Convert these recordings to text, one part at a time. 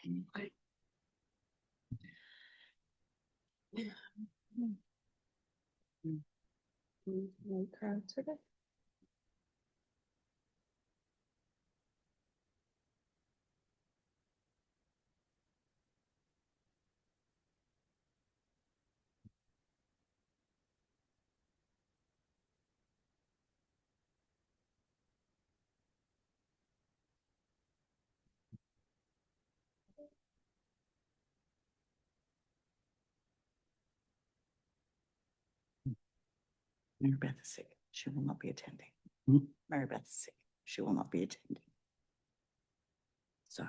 Mary Beth is sick. She will not be attending. Hmm? Mary Beth is sick. She will not be attending. So.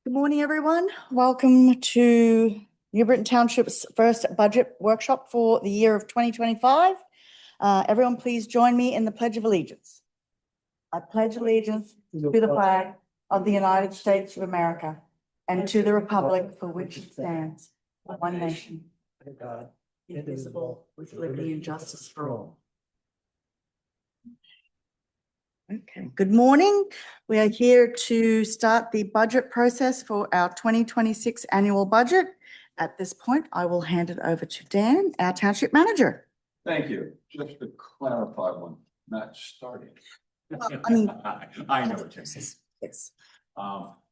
Good morning, everyone. Welcome to New Britain Township's first budget workshop for the year of 2025. Everyone, please join me in the Pledge of Allegiance. I pledge allegiance to the flag of the United States of America and to the republic for which it stands, one nation, under God, indivisible, with liberty and justice for all. Okay, good morning. We are here to start the budget process for our 2026 annual budget. At this point, I will hand it over to Dan, our township manager. Thank you. Just to clarify, one, not starting. Well, I mean, I know what you mean. Yes.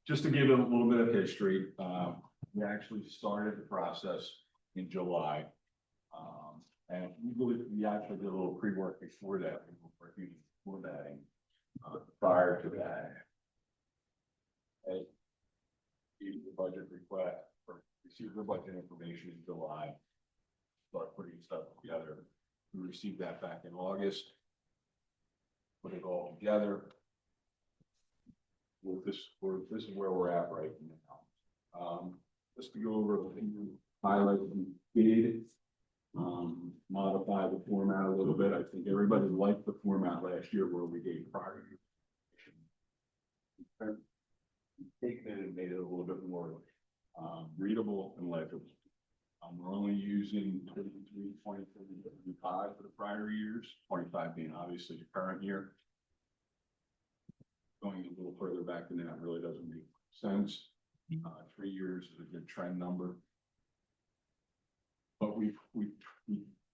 Just to give it a little bit of history, we actually started the process in July. And we actually did a little pre-work before that. We were working before that. Prior to that, the budget request or received the budget information in July, start putting stuff together. We received that back in August, put it all together. This is where we're at right now. Just to go over a few highlights we did. Modify the format a little bit. I think everybody liked the format last year where we gave prior year. Taken it and made it a little bit more readable and legible. We're only using 23, 24, 25 for the prior years, 25 being obviously the current year. Going a little further back than that really doesn't make sense. 3 years is a good trend number. But we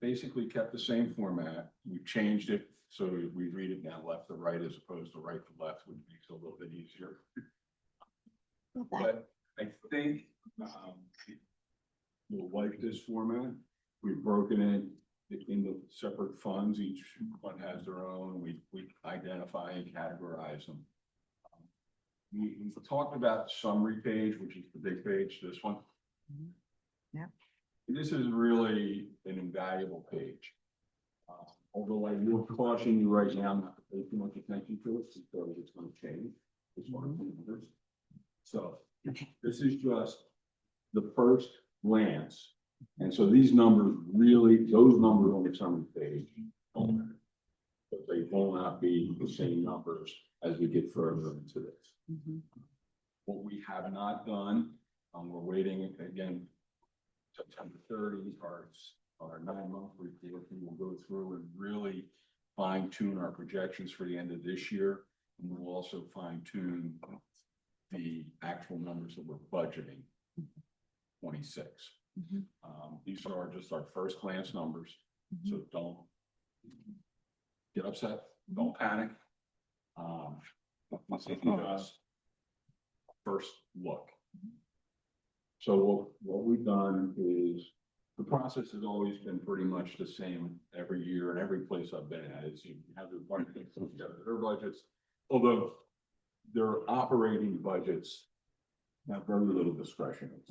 basically kept the same format. We've changed it so we read it now left to right as opposed to right to left, which makes it a little bit easier. But I think you'll like this format. We've broken it into separate funds. Each one has their own. We identify and categorize them. We talked about the summary page, which is the big page, this one. Yeah. This is really an invaluable page. Although I will caution you right now not to pay too much attention to it because it's going to change. It's one of the numbers. So this is just the first glance. And so these numbers really, those numbers on the summary page, but they will not be the same numbers as we get further into this. What we have not done, we're waiting again. September 30, our 9-month report, and we'll go through and really fine tune our projections for the end of this year. And we'll also fine tune the actual numbers that we're budgeting 26. These are just our first glance numbers. So don't get upset, don't panic. This is just first look. So what we've done is the process has always been pretty much the same every year and every place I've been at is you have the budget, their budgets, although their operating budgets have very little discretion.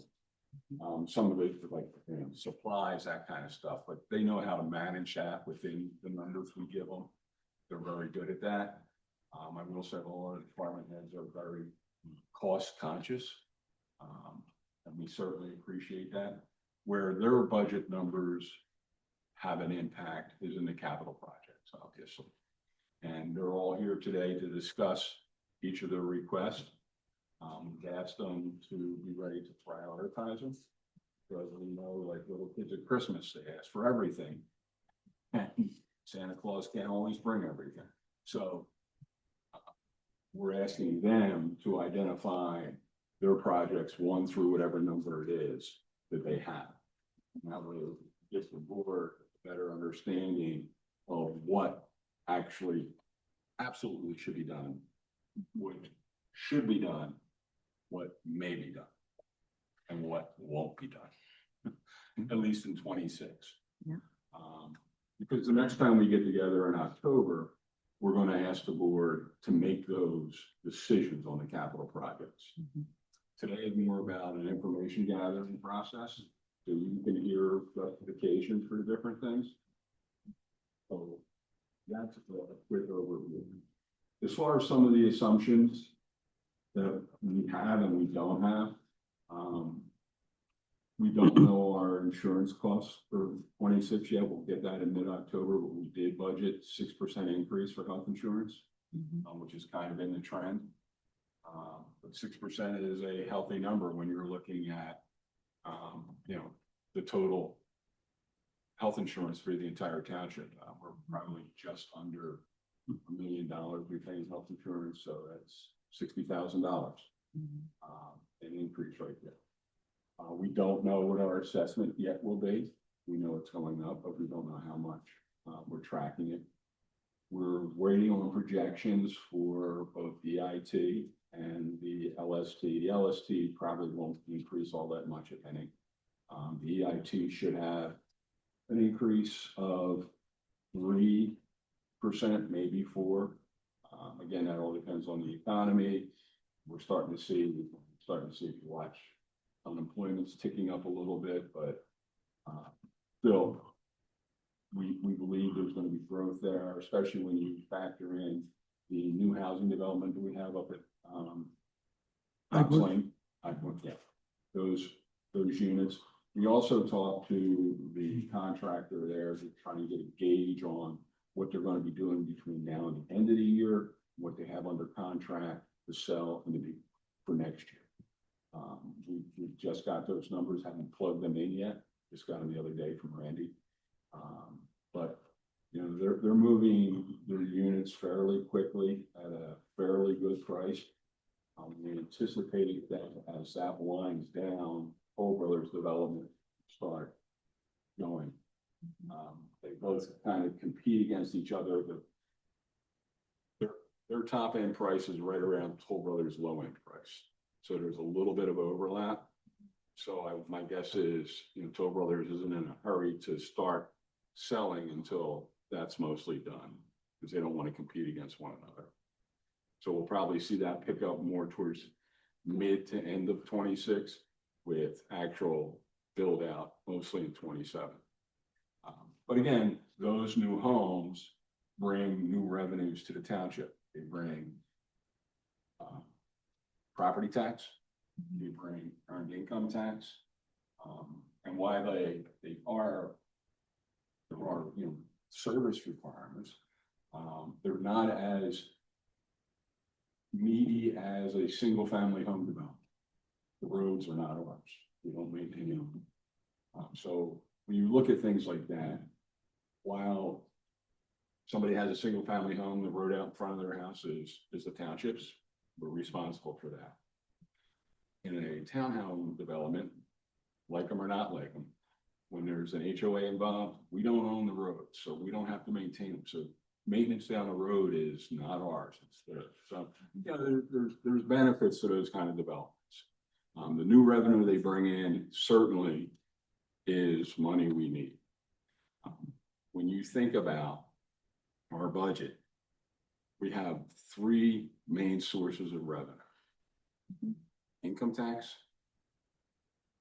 Some of it like supplies, that kind of stuff, but they know how to manage that within the numbers we give them. They're very good at that. I will say all the department heads are very cost conscious. And we certainly appreciate that. Where their budget numbers have an impact is in the capital projects, obviously. And they're all here today to discuss each of their requests. We asked them to be ready to prioritize them. Because we know, like little kids at Christmas, they ask for everything. And Santa Claus can't always bring everything. So we're asking them to identify their projects, one through whatever number it is that they have. And that way it gives the board a better understanding of what actually absolutely should be done, what should be done, what may be done, and what won't be done, at least in 26. Yeah. Because the next time we get together in October, we're going to ask the board to make those decisions on the capital projects. Mhm. Today is more about an information gathering process, so you can hear justifications for the different things. So that's a quick overview. As far as some of the assumptions that we have and we don't have, we don't know our insurance costs for 26 yet. We'll get that in mid-October, but we did budget 6% increase for health insurance, which is kind of in the trend. But 6% is a healthy number when you're looking at, you know, the total health insurance for the entire township. We're probably just under $1 million we pay in health insurance, so that's $60,000 an increase right there. We don't know what our assessment yet will be. We know it's going up, but we don't know how much. We're tracking it. We're waiting on projections for both the EIT and the LST. The LST probably won't increase all that much, if any. The EIT should have an increase of 3%, maybe 4%. Again, that all depends on the economy. We're starting to see if you watch, unemployment's ticking up a little bit, but still, we believe there's going to be growth there, especially when you factor in the new housing development that we have up at Fox Lane. Yeah, those units. We also talked to the contractor there to try to get a gauge on what they're going to be doing between now and the end of the year, what they have under contract to sell and to be for next year. We just got those numbers, haven't plugged them in yet. Just got them the other day from Randy. But you know, they're moving their units fairly quickly at a fairly good price. We anticipating that as that winds down, Toll Brothers development start going. They both kind of compete against each other. Their top end price is right around Toll Brothers' low end price. So there's a little bit of overlap. So my guess is, you know, Toll Brothers isn't in a hurry to start selling until that's mostly done, because they don't want to compete against one another. So we'll probably see that pick up more towards mid to end of 26, with actual build out mostly in 27. But again, those new homes bring new revenues to the township. They bring property tax, they bring earned income tax, and while there are, you know, service requirements, they're not as meaty as a single family home development. The roads are not ours. We don't maintain them. So when you look at things like that, while somebody has a single family home, the road out in front of their house is the township's, we're responsible for that. In a townhome development, like them or not like them, when there's an HOA involved, we don't own the road, so we don't have to maintain them. So maintenance down the road is not ours, it's theirs. So yeah, there's benefits to those kind of developments. The new revenue they bring in certainly is money we need. When you think about our budget, we have 3 main sources of revenue: income tax,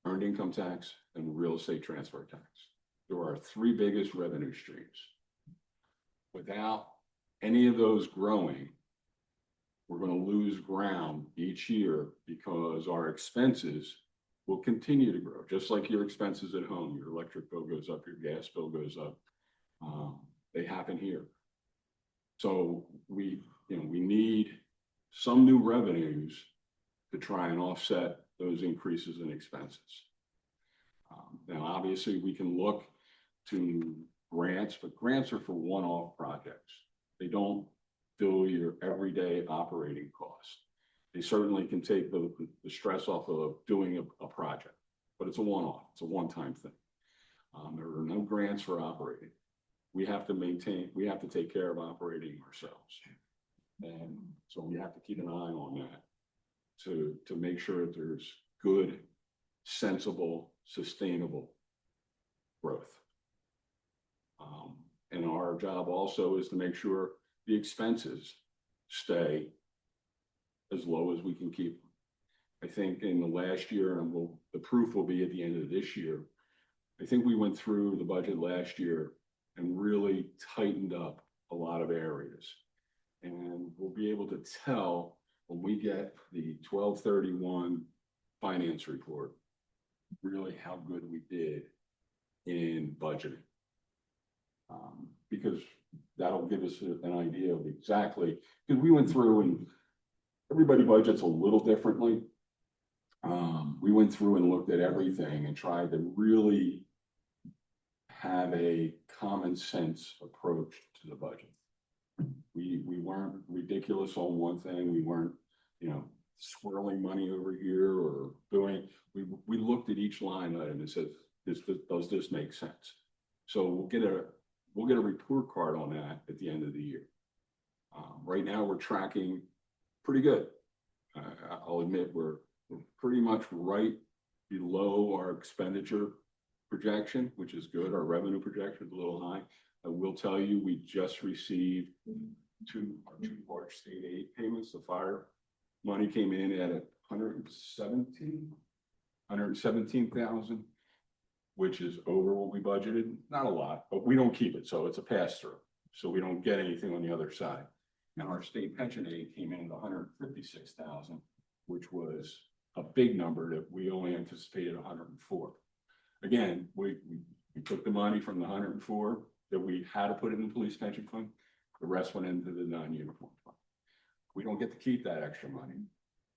earned income tax, and real estate transfer tax. There are 3 biggest revenue streams. Without any of those growing, we're going to lose ground each year, because our expenses will continue to grow, just like your expenses at home. Your electric bill goes up, your gas bill goes up. They happen here. So we need some new revenues to try and offset those increases in expenses. Now, obviously, we can look to grants grants, but grants are for one-off projects. They don't do your everyday operating costs. They certainly can take the stress off of doing a project, but it's a one-off, it's a one-time thing. There are no grants for operating. We have to take care of operating ourselves. And so we have to keep an eye on that to make sure that there's good, sensible, sustainable growth. And our job also is to make sure the expenses stay as low as we can keep them. I think in the last year, and the proof will be at the end of this year, I think we went through the budget last year and really tightened up a lot of areas. And we'll be able to tell when we get the 12/31 finance report, really how good we did in budgeting. Because that'll give us an idea of exactly, because we went through and everybody budgets a little differently. We went through and looked at everything and tried to really have a common sense approach to the budget. We weren't ridiculous on one thing. We weren't, swirling money over here or doing, we looked at each line item and said, does this make sense? So we'll get a report card on that at the end of the year. Right now we're tracking pretty good. I'll admit we're pretty much right below our expenditure projection, which is good. Our revenue projection is a little high. I will tell you, we just received two large state aid payments. The fire money came in at 117,000, which is over what we budgeted. Not a lot, but we don't keep it, so it's a pass through. So we don't get anything on the other side. And our state pension aid came in at 156,000, which was a big number that we only anticipated 104. Again, we took the money from the 104 that we had to put in the police pension fund. The rest went into the non-uniform fund. We don't get to keep that extra money,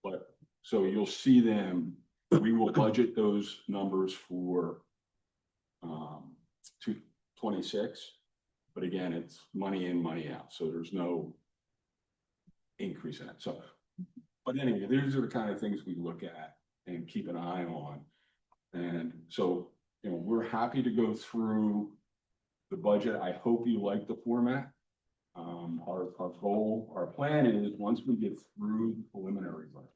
but so you'll see them. We will budget those numbers for 226, but again, it's money in, money out. So there's no increase in it. So, but anyway, these are the kind of things we look at and keep an eye on. And so, we're happy to go through the budget. I hope you like the format. Our goal, our plan is once we get through the preliminary budget,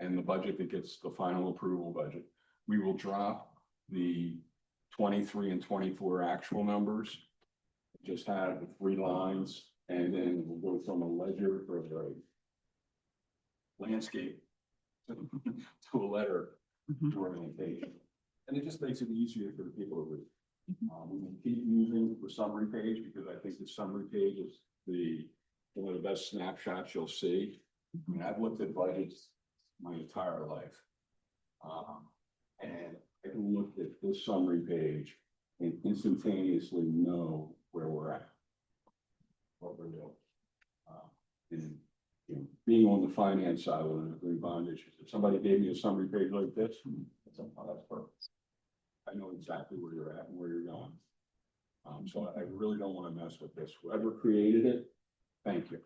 and the budget that gets the final approval budget, we will drop the 23 and 24 actual numbers. Just have the 3 lines, and then we'll go from a ledger or a landscape to a letter to organization. And it just makes it easier for the people to read. We can keep using the summary page because I think the summary page is one of the best snapshots you'll see. I mean, I've looked at budgets my entire life. And I can look at this summary page and instantaneously know where we're at, what we're doing. And being on the finance side of the green bond issues, if somebody gave me a summary page like this, that's perfect. I know exactly where you're at and where you're going. So I really don't want to mess with this. Whoever created it, thank you.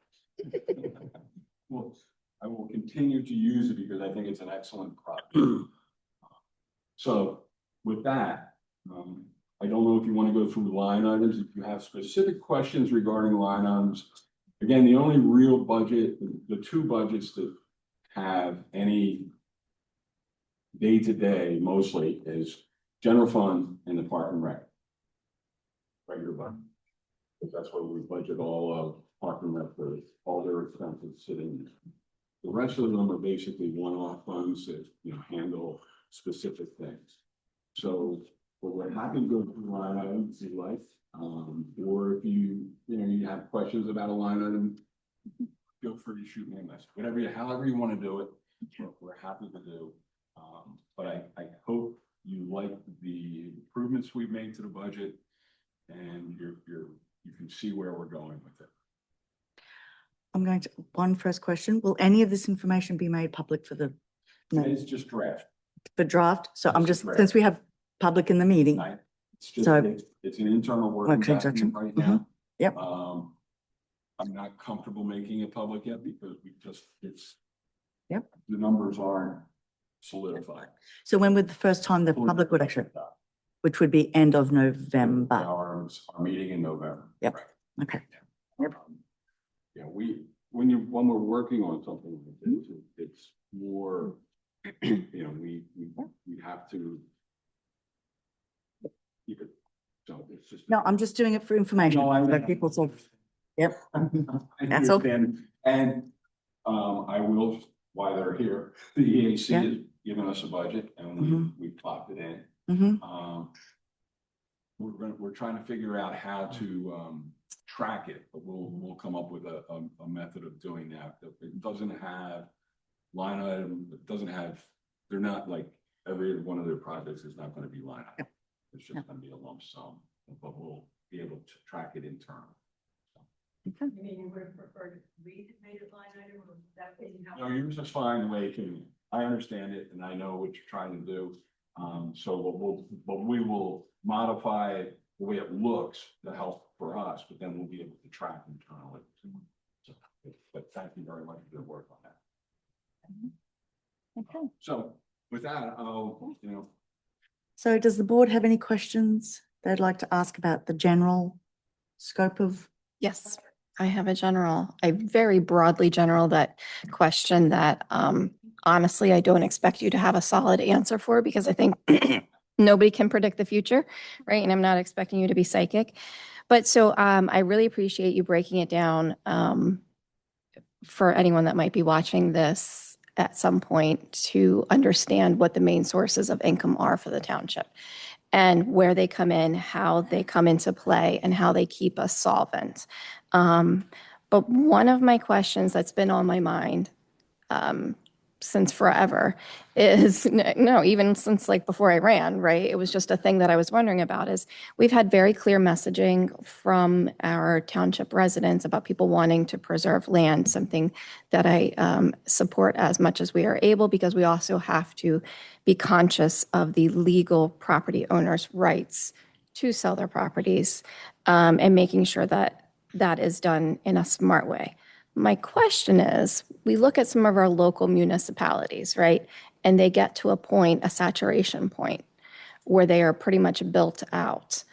Well, I will continue to use it because I think it's an excellent product. So with that, I don't know if you want to go through line items. If you have specific questions regarding line items, again, the only real budget, the 2 budgets that have any day-to-day mostly is general fund and the park and rec. Regular budget. Because that's where we budget all of park and rec for all their expenses sitting there. The rest of them are basically one-off funds that handle specific things. So we're happy to go through line items if you like. Or if you have questions about a line item, feel free to shoot me a message. However you want to do it, we're happy to do. But I hope you like the improvements we've made to the budget, and you can see where we're going with it. I'm going to, one first question. Will any of this information be made public for the? No, It's just draft. for draft? So I'm It's just, draft. since we have public in the meeting, It's just, So- it's an internal working Working document session. right now. Yep. I'm not comfortable making it public yet because it's. Yep. The numbers aren't solidified. So when would the first time the public would actually, which would be end of November? Our meeting in November. Yep. Right. Okay. Yep. Yeah, when we're working on something like this, it's more, we have to. Keep it, so it's just. No, I'm just doing it for information. No, I- So people say, yep. I That's all. understand. And, I will, while they're here, the EAC Yeah. has given us a budget and Mhm. we plopped it in. Mm-hmm. We're trying to figure out how to, track it, but we'll come up with a method of doing that. It doesn't have line item, it doesn't have, they're not like, every one of their projects is not gonna be line item. It's just gonna be a lump sum, but we'll be able to track it internally. Okay. You mean you would prefer to read it, made it line item, or that didn't help? No, yours is fine the way it came in. I understand it and I know what you're trying to do. So we will modify it the way it looks to help for us, but then we'll be able to track internally. So, but thank you very much for your work on that. Okay. So with that, So does the board have any questions they'd like to ask about the general scope of? Yes, I have a very broadly general question that honestly, I don't expect you to have a solid answer for because I think nobody can predict the future, right? And I'm not expecting you to be psychic. But so I really appreciate you breaking it down for anyone that might be watching this at some point to understand what the main sources of income are for the township and where they come in, how they come into play, and how they keep us solvent. But one of my questions that's been on my mind since forever is, no, even since like before I ran, right? It was just a thing that I was wondering about is we've had very clear messaging from our township residents about people wanting to preserve land, something that I support as much as we are able because we also have to be conscious of the legal property owners' rights to sell their properties and making sure that that is done in a smart way. My question is, we look at some of our local municipalities, right? And they get to a saturation point where they are pretty much built out.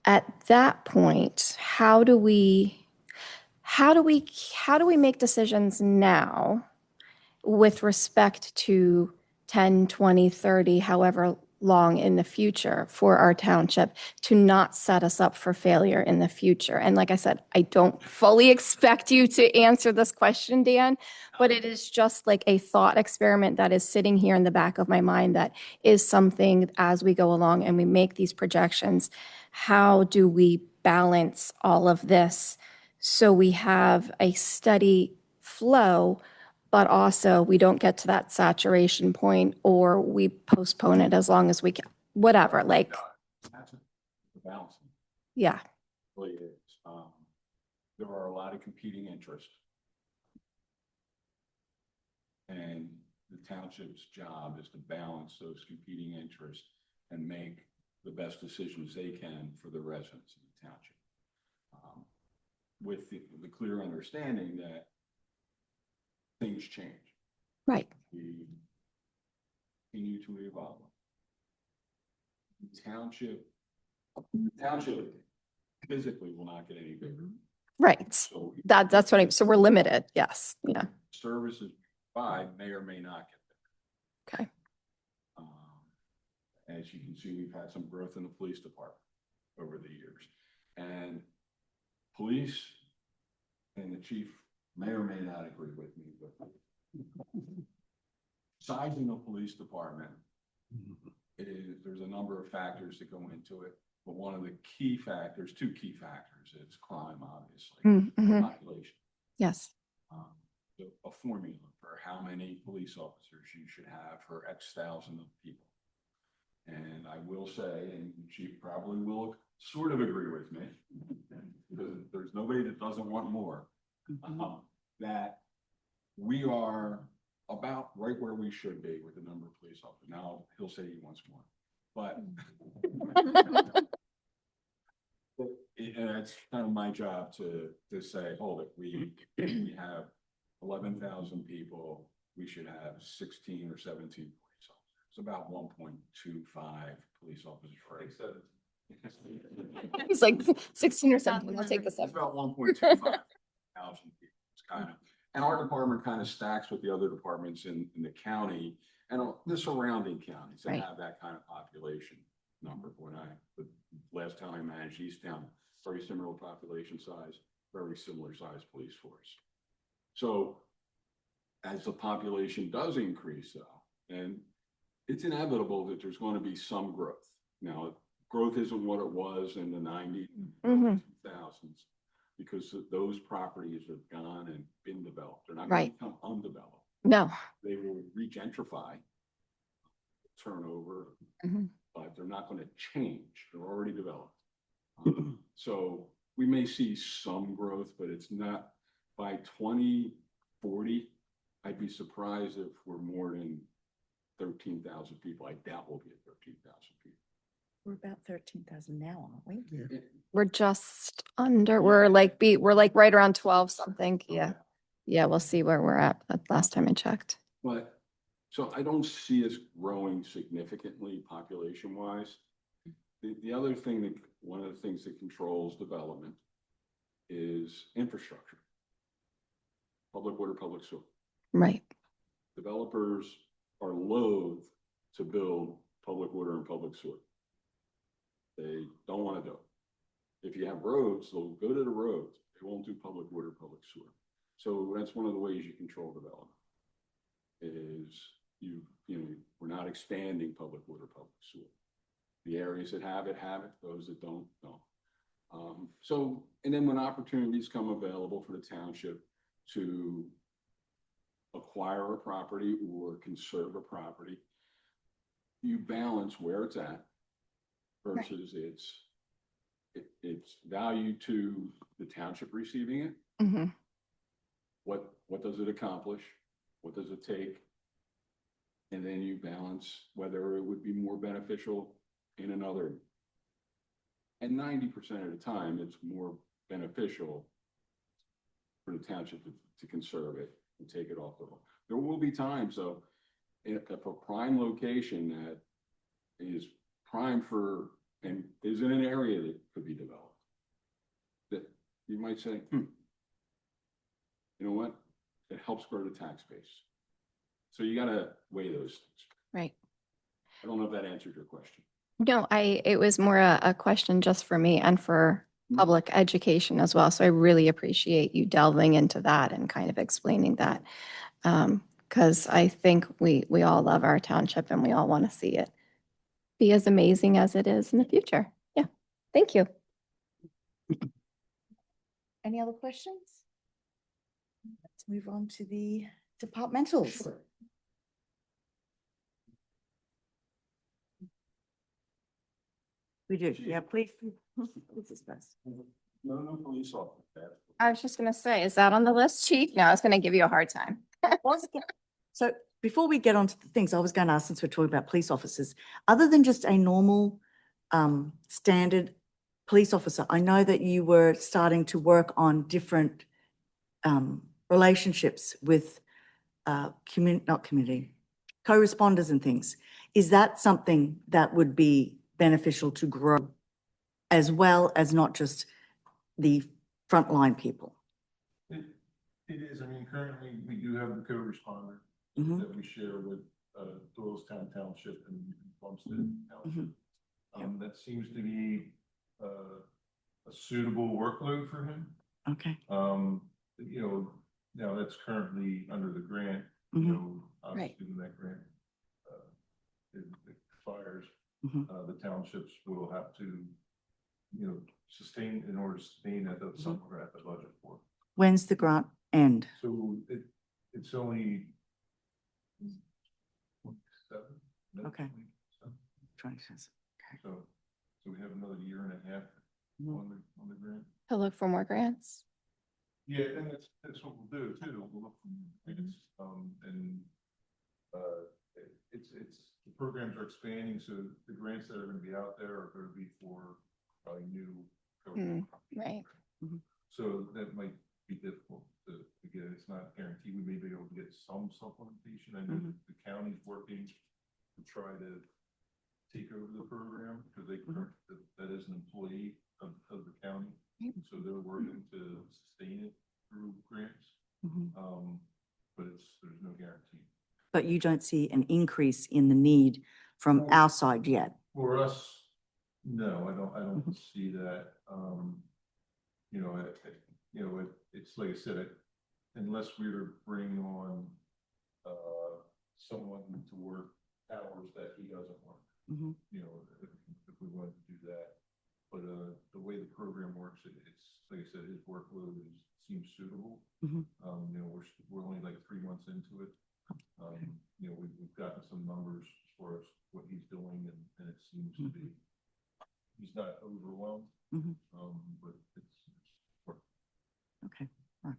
At that point, how do we make decisions now with respect to 10, 20, 30, however long in the future for our township to not set us up for failure in the future? And like I said, I don't fully expect you to answer this question, Dan, but it is just like a thought experiment that is sitting here in the back of my mind that is something as we go along and we make these projections, how do we balance all of this so we have a steady flow, but also we don't get to that saturation point or we postpone it as long as we can, whatever, like, that's the balance. yeah. Really is. There are a lot of competing interests. And the township's job is to balance those competing interests and make the best decisions they can for the residents of the township. With the clear understanding that things change. Right. We continue to evolve. The township physically will not get any bigger. Right. So That's what so we're limited. Yes. Yeah. services provide may or may not get bigger. Okay. As you can see, we've had some growth in the police department over the years. And police and the chief may or may not agree with me, but sizing the police department there's a number of factors that go into it, but one of the key factors, two key factors, is crime, obviously, Mm-hmm. population. Yes. A formula for how many police officers you should have for X thousand of people. And I will say, and the chief probably will sort of agree with me, because there's nobody that doesn't want more, that we are about right where we should be with the number of police officers. Now, he'll say he wants more. but and it's kind of my job to say, hold it, we have 11,000 people, we should have 16 or 17 police officers. It's about 1.25 police officers for every. He's like 16 or 17, we'll take the It's 7. about 1.25 thousand people. It's kind of, and our department kind of stacks with the other departments in the county and the surrounding counties that Right. have that kind of population number. The last town I managed, Easttown, very similar population size, very similar size police force. So as the population does increase though, and it's inevitable that there's going to be some growth. Now, growth isn't what it was in the 90s, Mhm. 2000s, because those properties have gone and been developed. They're not going Right. to become undeveloped. No. They will regentrify, turnover, Mhm. but they're not going to change. They're already developed. So we may see some growth, but it's not by 2040. I'd be surprised if we're more than 13,000 people. I doubt we'll be at 13,000 people. We're about 13,000 now, aren't we? We're just under, we're like right around 12 something. Yeah. Yeah, we'll see where we're at. Last time I checked. But, so I don't see us growing significantly population wise. The other thing that, one of the things that controls development is infrastructure. Public water, public sewer. Right. Developers are loath to build public water and public sewer. They don't want to do it. If you have roads, they'll go to the roads. They won't do public water, public sewer. So that's one of the ways you control development. Is we're not expanding public water, public sewer. The areas that have it, those that don't. So, and then when opportunities come available for the township to acquire a property or conserve a property, you balance where it's at versus its value to the township receiving it. Mhm. What does it accomplish? What does it take? And then you balance whether it would be more beneficial in another. And 90% of the time, it's more beneficial for the township to conserve it and take it off the hook. There will be times though, if a prime location that is prime for, and is in an area that could be developed, that you might say, you know what? It helps grow the tax base. So you gotta weigh those things. Right. I don't know if that answered your question. No, it was more a question just for me and for public education as well. So I really appreciate you delving into that and kind of explaining that. Because I think we all love our township and we all want to see it be as amazing as it is in the future. Yeah. Thank you. Any other questions? Let's move on to the departmentals. We do, yeah, please. This is best. No police officer. I was just going to say, is that on the list, Chief? No, I was going to give you a hard time. So before we get on to the things, I was going to ask, since we're talking about police officers, other than just a normal standard police officer, I know that you were starting to work on different relationships with not community, co-responders and things. Is that something that would be beneficial to grow as well as not just the frontline people? It is, I mean, currently, we do have the co-responder Mhm. that we share with Doylestown Township and Plumstead Township. That seems to be a suitable workload for him. Okay. Now that's currently under the grant, Mhm. obviously when that grant it expires, Mhm. The townships will have to, sustain, in order to sustain that, that's something we're gonna have to budget for. When's the grant end? So it's only 27. Okay. 27. 26. So we have another year and a half Mhm. on the grant. To look for more grants. Yeah, and that's what we'll do too. We'll look for grants, and it's the programs are expanding, so the grants that are gonna be out there are gonna be for probably new. code. right. So that might be difficult to get. It's not guaranteed. We may be able to get some supplementation. I know Mhm. the county's working to try to take over the program because that is an employee of the county. Right. So they're working to sustain it through grants. Mhm. But there's no guarantee. But you don't see an increase in the need from our side yet? For us, no, I don't Mhm. see that. You know, it's like I said, unless we were to bring on, someone to work hours that he doesn't work, Mhm. you know, if we wanted to do that. But, the way the program works, it's, like I said, his workload seems suitable. Mhm. You know, we're only like 3 months into it. You know, we've gotten some numbers as far as what he's doing and it seems to be, he's not overwhelmed. Mhm. But it's Okay, all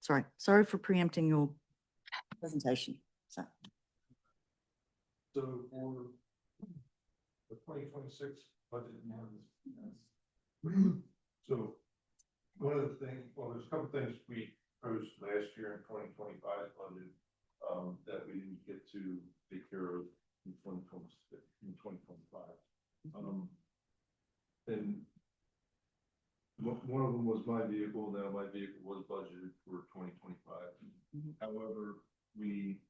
right. Sorry for preempting your presentation. So, So for the 2026 budget. So one of the things, well, there's a couple things we proposed last year in 2025 budget, that we didn't get to take care of in 2026, in 2025. And one of them was my vehicle. Now my vehicle was budgeted for 2025. Mhm. However, we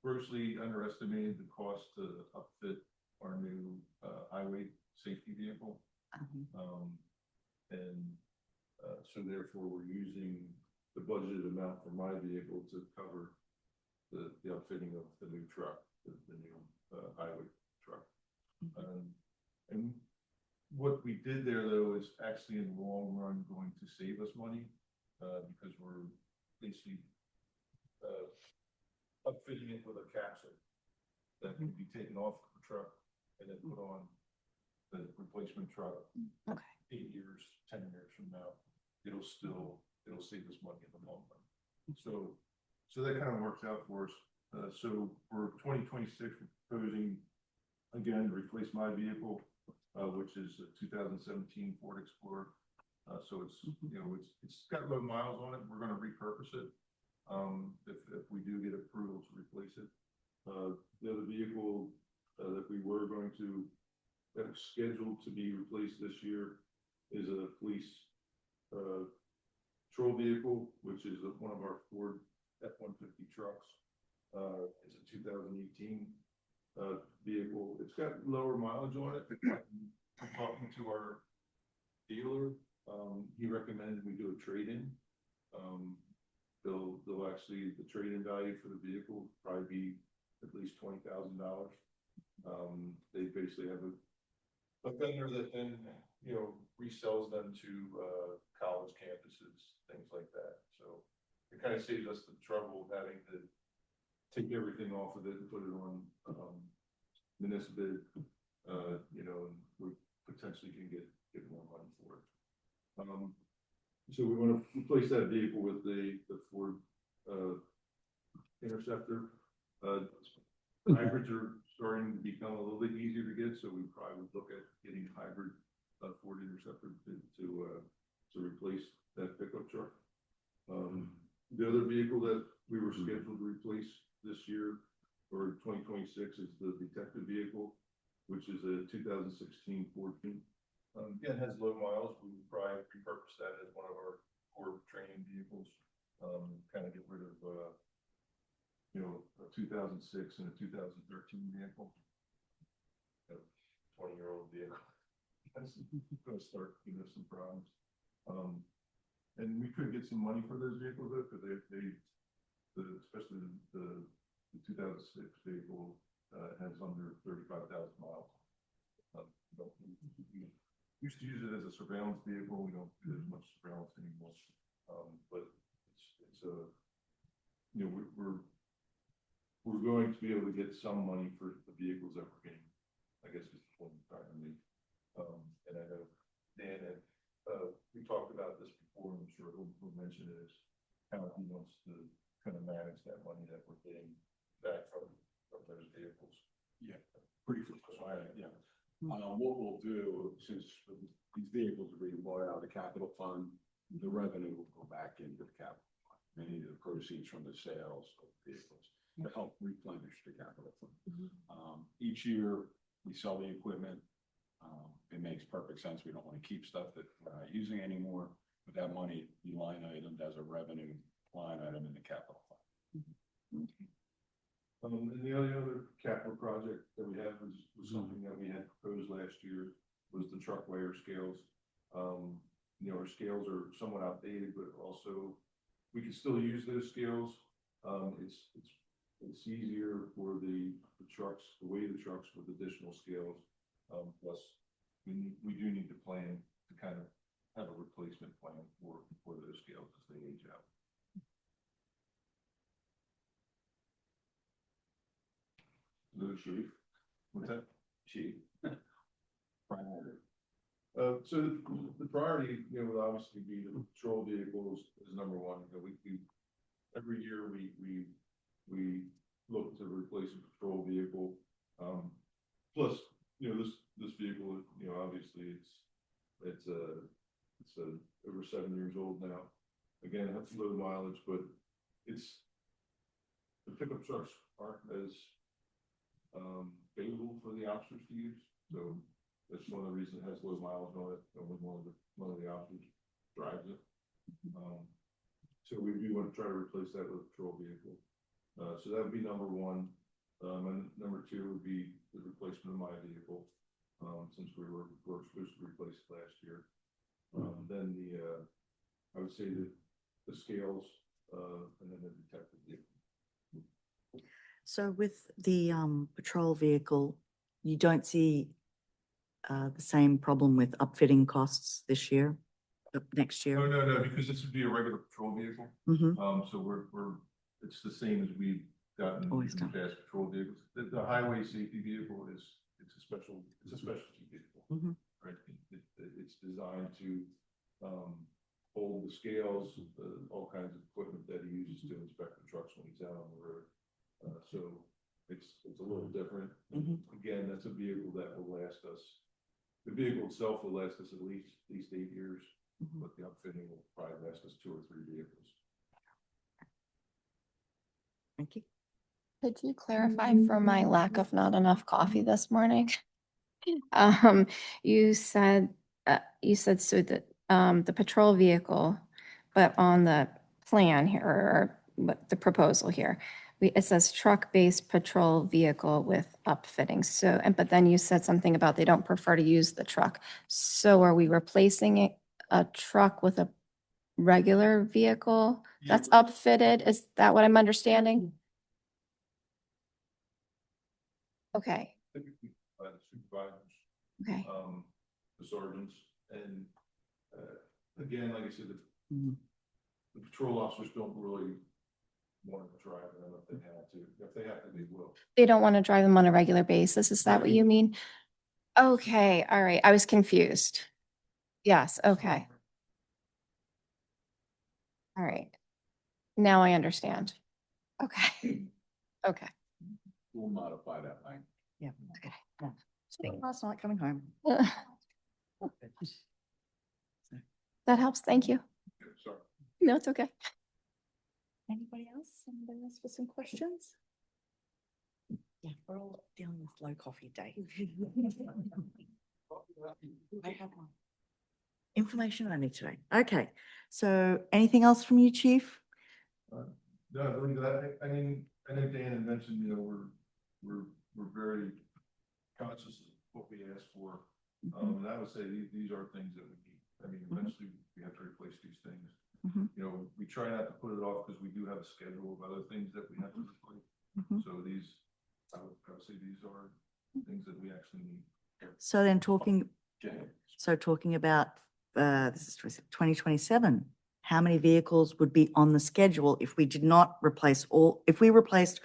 grossly underestimated the cost to upfit our new highway safety vehicle. And so therefore, we're using the budgeted amount for my vehicle to cover the outfitting of the new truck, the new highway truck. And what we did there, though, is actually in the long run going to save us money, because we're basically upfitting it with a capsule that can be taken off the truck and then put on the replacement truck. Okay. 8 years, 10 years from now, it'll save us money in the long run. So that kind of works out for us. So for 2026, we're proposing again to replace my vehicle, which is a 2017 Ford Explorer. So it's, you know, it's got low miles on it. We're going to repurpose it. If we do get approval to replace it. The other vehicle that we were going to, that was scheduled to be replaced this year is a police patrol vehicle, which is one of our Ford F-150 trucks. It's a 2018 vehicle. It's got lower mileage on it. I'm talking to our dealer. He recommended we do a trade-in. They'll actually, the trade-in value for the vehicle will probably be at least $20,000. They basically have a vendor that then, you know, resells them to college campuses, things like that. So it kind of saves us the trouble of having to take everything off of it and put it on municipal, you know, and we potentially can get more money for it. So we want to replace that vehicle with the Ford Interceptor. Hybrids are starting to become a little bit easier to get, so we probably would look at getting a hybrid Ford Interceptor to replace that pickup truck. The other vehicle that we were scheduled to replace this year for 2026 is the detective vehicle, which is a 2016 Ford Fiend. Again, has low miles. We would probably repurpose that as one of our core training vehicles. Kind of get rid of, you know, a 2006 and a 2013 vehicle. A 20-year-old vehicle. That's going to start giving us some problems. And we could get some money for those vehicles, though, because especially the 2006 vehicle has under 35,000 miles. We used to use it as a surveillance vehicle. We don't do as much surveillance anymore. But it's a, you know, we're going to be able to get some money for the vehicles that we're getting, I guess is the point I'm trying to make. And I know Dan had, we talked about this before, and I'm sure he'll mention it, is how he wants to kind of manage that money that we're getting back from those vehicles. Yeah, briefly, so what we'll do, since these vehicles are being bought out of the capital fund, the revenue will go back into the capital fund. Any of the proceeds from the sales of vehicles to help replenish the capital fund. Each year, we sell the equipment. It makes perfect sense. We don't want to keep stuff that we're not using anymore, but that money, be line item as a revenue line item in the capital fund. And the only other capital project that we had was something that we had proposed last year, was the truck weigher scales. Our scales are somewhat outdated, but also we can still use those scales. It's easier for the trucks, to weigh the trucks with additional scales. Plus, we do need to plan to kind of have a replacement plan for those scales as they age out. The chief, what's that? Chief. Priority. So the priority, would obviously be the patrol vehicles is number one. We every year we look to replace a patrol vehicle. Plus, this vehicle, obviously it's over 7 years old now. Again, it has low mileage, but the pickup trucks aren't as favorable for the officers to use. So that's one of the reasons it has low miles on it. Only one of the officers drives it. So we do want to try to replace that with a patrol vehicle. So that would be number one. And number two would be the replacement of my vehicle, since we were supposed to replace it last year. Then I would say that the scales, and then the detective vehicle. So with the patrol vehicle, you don't see the same problem with upfitting costs this year, next year? No, because this would be a regular patrol vehicle. Mhm. So it's the same as we've gotten Always in the done. past patrol vehicles. The highway safety vehicle it's a specialty vehicle. Mhm. Right? It's designed to hold the scales, all kinds of equipment that he uses to inspect the trucks when he's out on the road. So it's a little different. Mhm. Again, that's a vehicle that will last us. The vehicle itself will last us at least 8 years, Mhm. but the upfitting will probably last us 2 or 3 vehicles. Thank you. Could you clarify for my lack of not enough coffee this morning? You said so that, the patrol vehicle, but on the plan here, or what the proposal here, it says truck-based patrol vehicle with upfitting. So, but then you said something about they don't prefer to use the truck. So are we replacing a truck with a regular vehicle that's upfitted? Is that what I'm understanding? Okay, Typically, the supervisors, okay. The sergeants, and again, like I said, Mhm. the patrol officers don't really want to drive them if they have to. If they have to, they will. They don't want to drive them on a regular basis. Is that what you mean? Okay, all right. I was confused. Yes, okay. All right. Now I understand. Okay. Okay. We'll modify that line. Yeah, okay. Yeah. Speak last night coming home. That helps. Thank you. Yeah, sorry. No, it's okay. Anybody else? Anybody else with some questions? Yeah, we're all dealing with low coffee day. I have one. Information only today. Okay, so anything else from you, Chief? No, I believe that. I mean, I know Dan had mentioned, we're very conscious of what we asked for. And I would say these are things that we need. I mean, eventually we have to replace these things. Mhm. We try not to put it off because we do have a schedule of other things that we have to replace. Mhm. So I would say these are things that we actually need. So then talking about, this is 2027, how many vehicles would be on the schedule if we did not replace if we replaced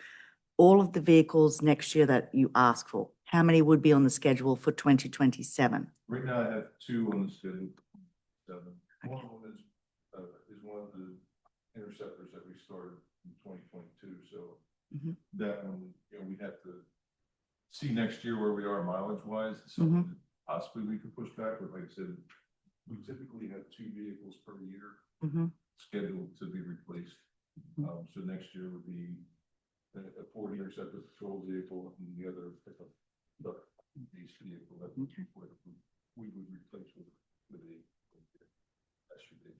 all of the vehicles next year that you asked for? How many would be on the schedule for 2027? Right now I have 2 on the schedule. 7. Okay. One of them is one of the interceptors that we started in 2022. So Mhm. that one, we'd have to see next year where we are mileage wise, something that possibly we could push back, but like I said, we typically have 2 vehicles per year Mhm. scheduled to be replaced. So next year would be a 40 interceptor patrol vehicle and the other pickup truck base vehicle that Okay. we would replace with a SUV.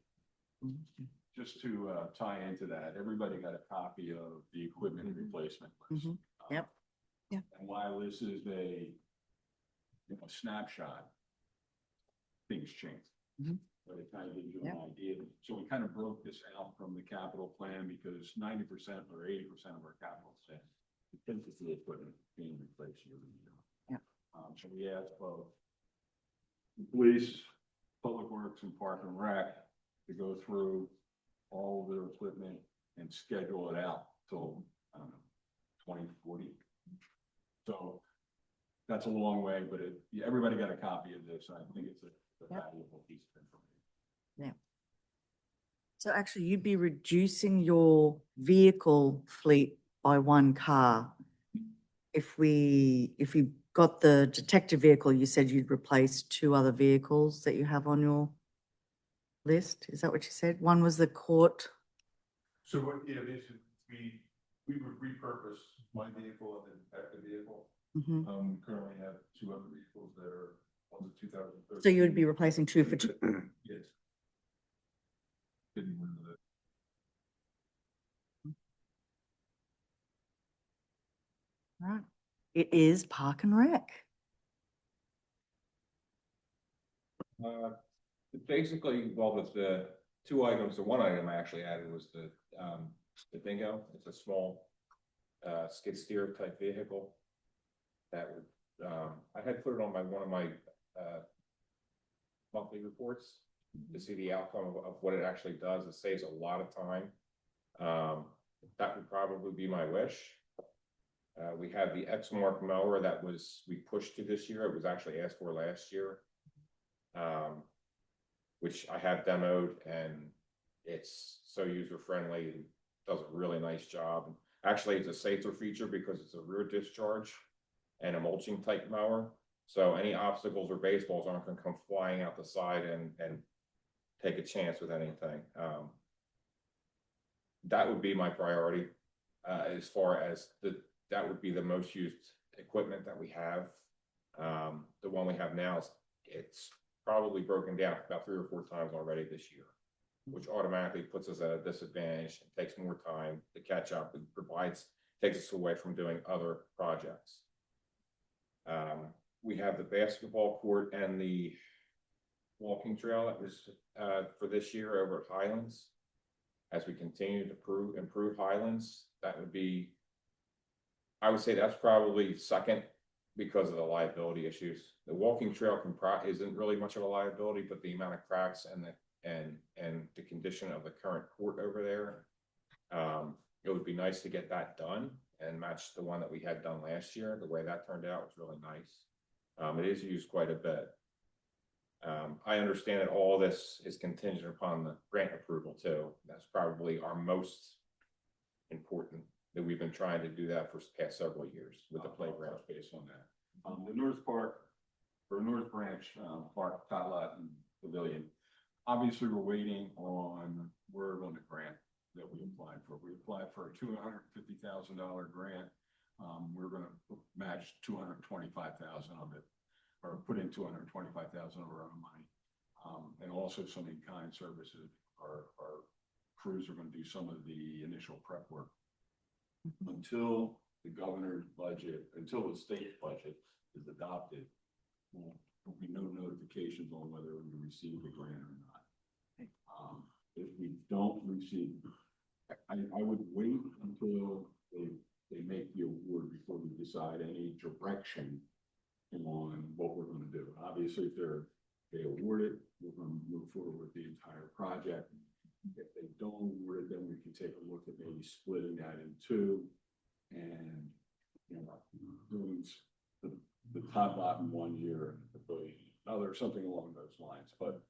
Just to tie into that, everybody got a copy of the equipment replacement list. Mhm. Yep. Yeah. And while this is a, snapshot, things change. Mhm. But it kind of gives you Yep. an idea. So we kind of broke this out from the capital plan because 90% or 80% of our capital spend is the equipment being replaced year to year. Yep. So we asked both the police, public works and park and rec to go through all of their equipment and schedule it out till, I don't know, 2040. So that's a long way, but everybody got a copy of this. I think it's a Yep. valuable piece of information. So actually, you'd be reducing your vehicle fleet by 1 car. If we got the detective vehicle, you said you'd replace 2 other vehicles that you have on your list. Is that what you said? One was the court. So what, yeah, basically, we would repurpose my vehicle and the detective vehicle. Mhm. We currently have 2 other vehicles that are on the 2013. So you would be replacing 2 for 2. Yes. Getting rid of the Right. It is Park and Rec. Basically, well, the 2 items, the 1 item I actually added was the Dingo. It's a small skid steer type vehicle. That would, I had put it on one of my monthly reports to see the outcome of what it actually does. It saves a lot of time. That would probably be my wish. We have the Exmark mower that we pushed to this year. It was actually asked for last year. Which I have demoed, and it's so user-friendly and does a really nice job. Actually, it's a safer feature because it's a rear discharge and a mulching type mower. So any obstacles or baseballs aren't gonna come flying out the side and take a chance with anything. That would be my priority, as far as that would be the most used equipment that we have. The one we have now, it's probably broken down about 3 or 4 times already this year, which automatically puts us at a disadvantage and takes more time to catch up and takes us away from doing other projects. We have the basketball court and the walking trail that was for this year over at Highlands. As we continue to improve Highlands, that would be, I would say that's probably second because of the liability issues. The walking trail isn't really much of a liability, but the amount of cracks and the condition of the current court over there, it would be nice to get that done and match the one that we had done last year. The way that turned out was really nice. It is used quite a bit. I understand that all this is contingent upon the grant approval too. That's probably our most important, that we've been trying to do that for the past several years with the playground. Based on that. The North Park, or North Branch Park, Tot Lot and Pavilion. Obviously, we're waiting on word on the grant that we applied for. We applied for a $250,000 grant. We're gonna match 225,000 of it, or put in 225,000 of our own money. And also some in-kind services. Our crews are gonna do some of the initial prep work. Until the governor's budget, until the state's budget is adopted, there'll be no notifications on whether we receive the grant or not. If we don't receive, I would wait until they make the award before we decide any direction on what we're gonna do. Obviously, if they award it, we're gonna move forward with the entire project. If they don't award it, then we can take a look at maybe splitting that in 2 and, doing the top lot in 1 year and the pavilion another, something along those lines. But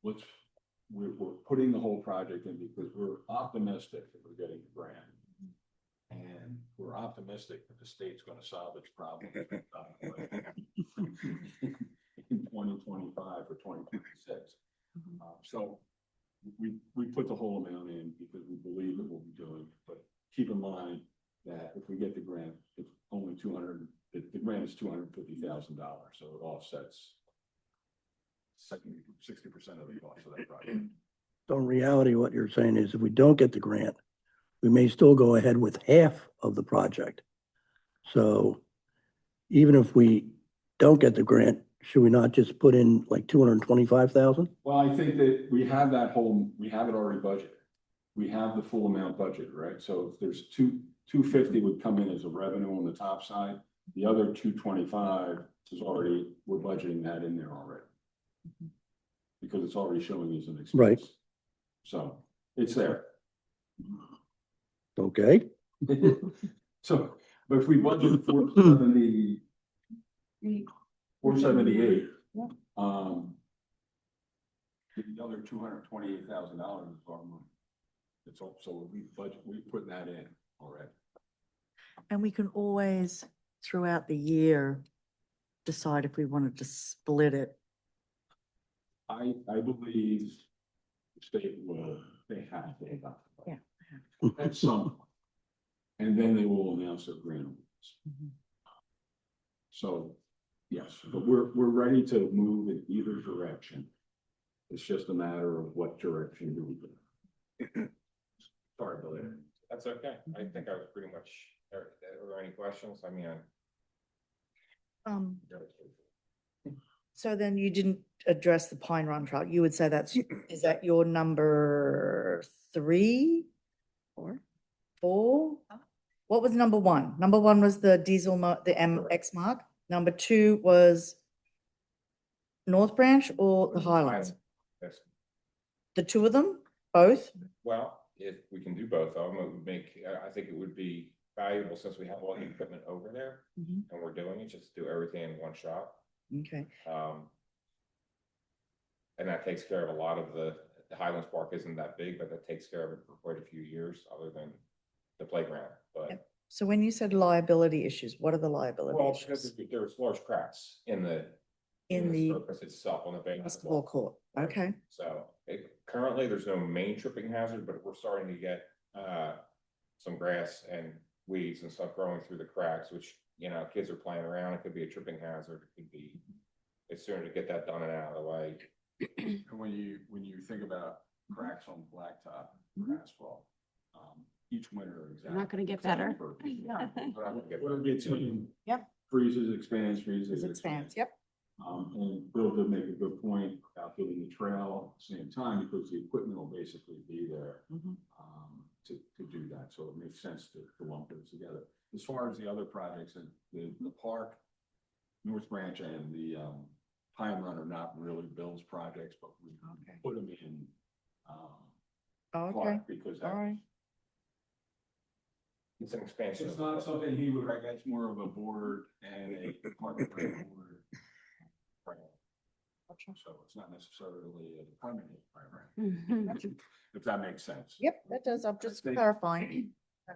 we're putting the whole project in because we're optimistic that we're getting the grant. And we're optimistic that the state's gonna solve its problem. In 2025 or 2026. So we put the whole amount in because we believe it will be doing, it. But keep in mind that if we get the grant, it's only 200, the grant is $250,000, so it offsets 60% of the cost of that project. So in reality, what you're saying is if we don't get the grant, we may still go ahead with half of the project. So even if we don't get the grant, should we not just put in like 225,000? Well, I think that we have we have it already budgeted. We have the full amount budgeted, right? So if there's 250 would come in as a revenue on the top side. The other 225 is already, we're budgeting that in there already. Because it's already showing as an expense. Right. So it's there. Okay, So, but if we budget 470, 478, Yeah. the other $228,000 is our money. It's all, so we put that in already. And we can always, throughout the year, decide if we wanted to split it. I believe the state will, they have to adopt. it. Yeah. At some point. And then they will announce their grant awards. Mhm. So, yes, but we're ready to move in either direction. It's just a matter of what direction do we go. Sorry, Billy. That's okay. I think I was pretty much, are there any questions? I mean, Um, so then you didn't address the Pine Run Trail. You would say is that your number 3? 4? 4? What was number 1? Number 1 was the diesel, the MX Mark. Number 2 was North Branch or the Highlands? Yes. The two of them, both? Well, if we can do both of them, it would make, I think it would be valuable since we have all the equipment over there Mhm. and we're doing it, just do everything in one shot. Okay, And that takes care of a lot of the Highlands Park isn't that big, but that takes care of it for quite a few years, other than the playground, but. Yep. So when you said liability issues, what are the liability Well, issues? because there's large cracks in the. In the Surface itself on the basketball court, okay. So currently, there's no main tripping hazard, but we're starting to get some grass and weeds and stuff growing through the cracks, which, you know, kids are playing around. It could be a tripping hazard. It could be, it's sooner to get that done and out of the way. And when you think about cracks on blacktop or asphalt, each winter. They're not gonna get better. Whatever gets in. Yep. Freezes, expands. It expands, yep. And Bill did make a good point about building the trail at the same time, because the equipment will basically be there. Mhm. To do that, so it makes sense to lump it together. As far as the other projects, and the park, North Branch and the Pine Run are not really Bill's projects, but we Okay. put them in Okay, park because all right. It's an expansion. it's not something he would, that's more of a board and a park and rec board. So it's not necessarily a permanent primary, if that makes sense. Yep, that does, I'm just think- clarifying. I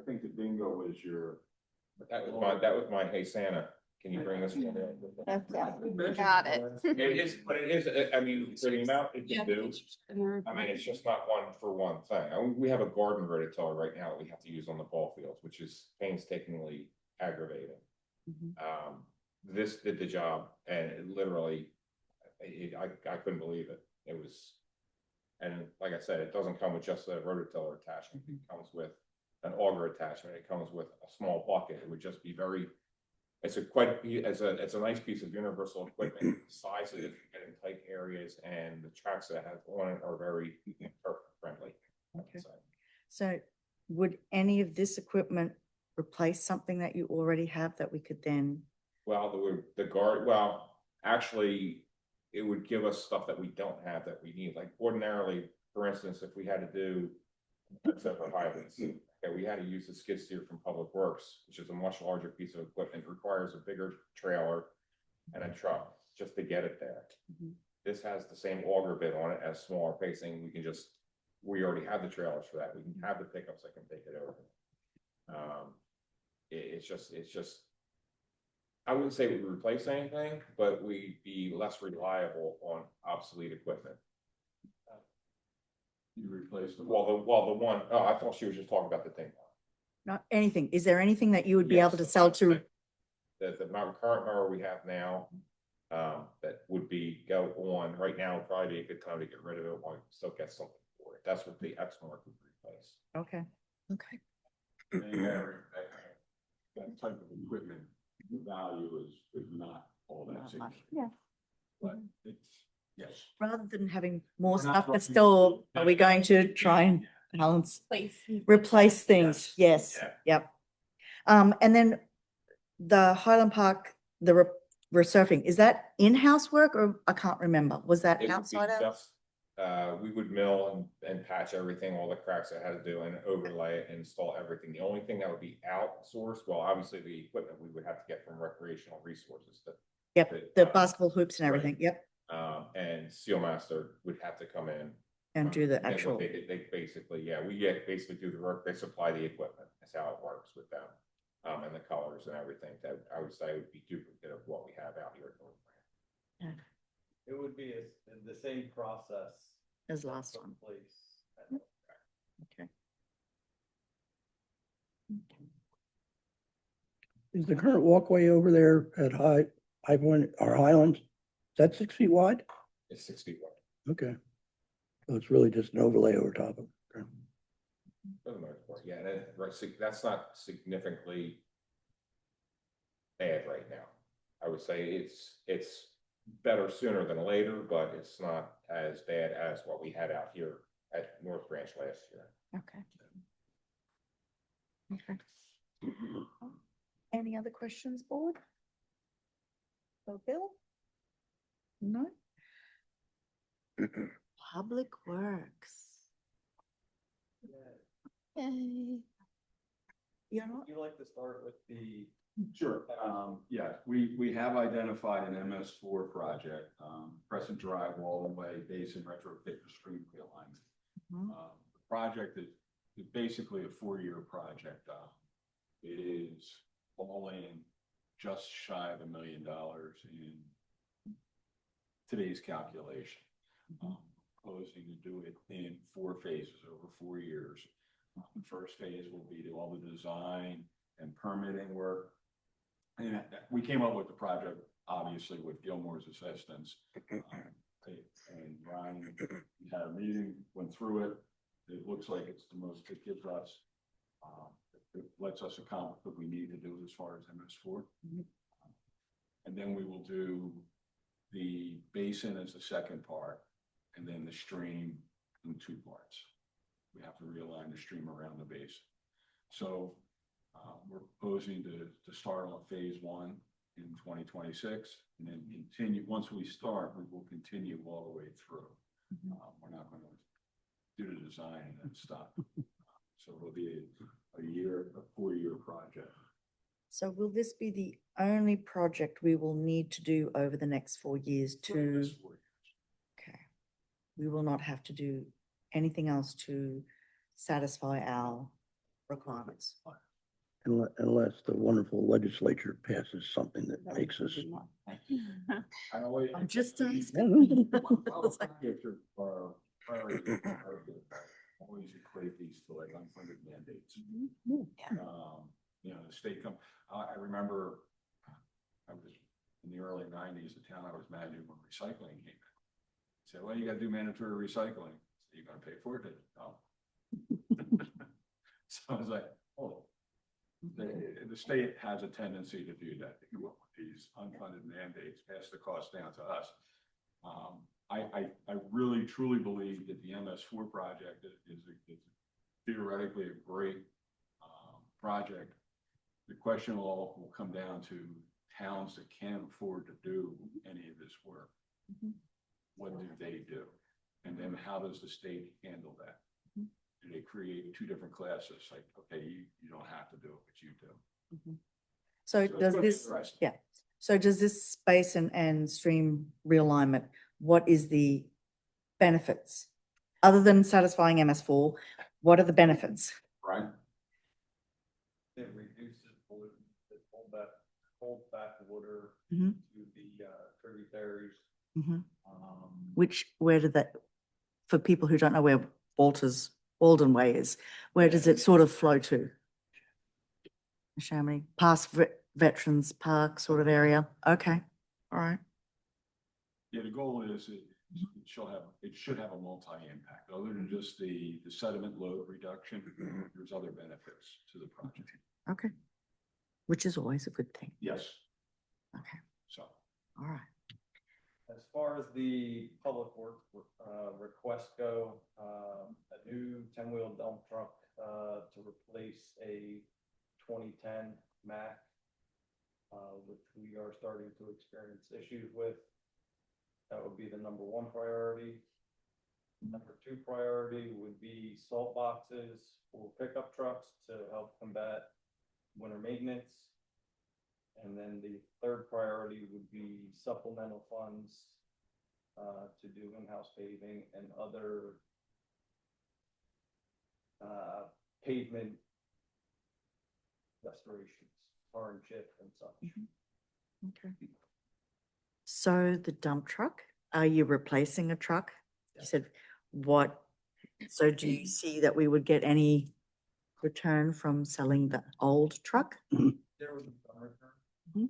think the bingo is your. That was my, hey, Santa, can you bring us one? Got it. It is, but it is, I mean, for the amount it can do, I mean, it's just not one for one thing. We have a garden rototiller right now that we have to use on the ball fields, which is painstakingly aggravating. Mhm. This did the job, and it literally, I couldn't believe it. It was, and like I said, it doesn't come with just a rototiller attachment. It comes with an auger attachment. It comes with a small bucket. It would just be very, it's a nice piece of universal equipment. The size of it, and in tight areas, and the tracks that it has on it are very turf friendly. Okay. So would any of this equipment replace something that you already have that we could then? Well, actually, it would give us stuff that we don't have that we need. Like ordinarily, for instance, if we had to do, except for Highlands, okay, we had to use the skid steer from Public Works, which is a much larger piece of equipment, requires a bigger trailer and a truck just to get it there. Mhm. This has the same auger bit on it as smaller facing. We already have the trailers for that. We can have the pickups that can take it over. It's just, I wouldn't say we replace anything, but we'd be less reliable on obsolete equipment. You replace the. Well, the one, oh, I thought she was just talking about the thing. Not anything. Is there anything that you would be able Yes, to sell to? The current mower we have now, that would be go on, right now would probably be a good time to get rid of it while we still get something for it. That's what the Exmark would replace. Okay. Okay. That type of equipment value is not all that Not much. significant, Yeah. but it's, yes. Rather than having more We're not stuff to looking- store, are we going to try and balance, replace things? Yes, Yeah. yep. And then the Highland Park, the resurfing, is that in-house work or I can't remember? Was that It would be outside out? just, we would mill and patch everything, all the cracks it had to do and overlay it and install everything. The only thing that would be outsourced, well, obviously the equipment we would have to get from recreational resources. Yep, the basketball hoops and everything, yep, And Sealmaster would have to come in. and do the And what actual, They basically, yeah, basically do the work, they supply the equipment, that's how it works with them. And the colors and everything, that I would say would be duplicate of what we have out here at North Branch. It would be the same process. as last took one. place. Okay. Is the current walkway over there at High Point or Highlands, is that 6 feet wide? It's 6 feet wide, Okay. So it's really just an overlay over top of it. Okay. for the most part, yeah, that's not significantly bad right now. I would say it's better sooner than later, but it's not as bad as what we had out here at North Branch last year. Okay. Okay. Any other questions, board? So Bill? No? Public Works. Yay. You're not? Would you like to start with the? Sure, yeah, we have identified an MS4 project, Crescent Drive Wallway Basin retrofit and stream realignment. Mhm. The project is basically a 4-year project. It is all in just shy of $1 million in today's calculation. Proposing to do it in 4 phases over 4 years. The first phase will be all the design and permitting work. And we came up with the project, obviously, with Gilmore's assistance. And Ryan had a meeting, went through it. It looks like it's the most it gives us. It lets us accomplish what we need to do as far as MS4. And then we will do the basin as the second part, and then the stream in 2 parts. We have to realign the stream around the basin. So we're proposing to start on phase 1 in 2026, and then continue, once we start, we will continue all the way through. We're not going to do the design and then stop. So it'll be a 4-year project. So will this be the only project we will need to do over the next 4 years to? That's 4 years. Okay. We will not have to do anything else to satisfy our requirements. Unless the wonderful legislature passes something that makes us. I always. I'm just asking. Our projects are priorities are always equate these to like unfunded mandates. You know, the state I remember I was in the early 90s, the town I was managing when recycling came in. Said, well, you gotta do mandatory recycling. So you gonna pay for it? No. So I was like, oh, the state has a tendency to do that. They come up with these unfunded mandates, pass the cost down to us. I really truly believe that the MS4 project is theoretically a great project. The question will come down to towns that can't afford to do any of this work. What do they do? And then how does the state handle that? Do they create 2 different classes? Like, okay, you don't have to do it, but you do. So it's does gonna be this, interesting. yeah, so does this basin and stream realignment, what is the benefits? Other than satisfying MS4, what are the benefits? Right? hold back water Mhm. to the tributaries. Mhm. Um, Where did that, for people who don't know where Walden Way is, where does it sort of flow to? Chamonix, past Veterans Park sort of area? Okay, all right. Yeah, the goal is it should have a multi-impact, other than just the sediment load reduction, there's other benefits to the project. Okay. Which is always a good thing. Yes, Okay, so. all right. As far as the public works requests go, a new 10-wheel dump truck to replace a 2010 Mack, which we are starting to experience issues with. That would be the number one priority. Number two priority would be salt boxes for pickup trucks to help combat winter maintenance. And then the third priority would be supplemental funds to do in-house paving and other pavement restorations, tar and chip and such. Okay. So the dump truck, are you replacing a truck? You said what, so do you see that we would get any return from selling the old truck? There was some return. Mhm.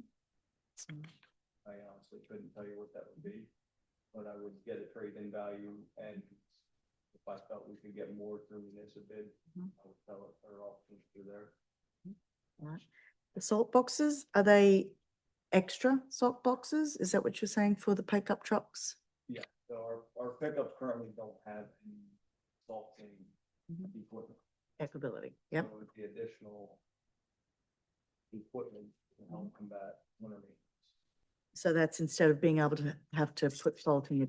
I honestly couldn't tell you what that would be, but I would get a trade-in value, and if I felt we could get more through municipal bid, Mhm. I would sell it for options through there. Right. The salt boxes, are they extra salt boxes? Is that what you're saying for the pickup trucks? Yeah, so our pickups currently don't have any salting equipment. Capability, yep. So with the additional equipment to help combat winter maintenance. So that's instead of being able to have to put salt in your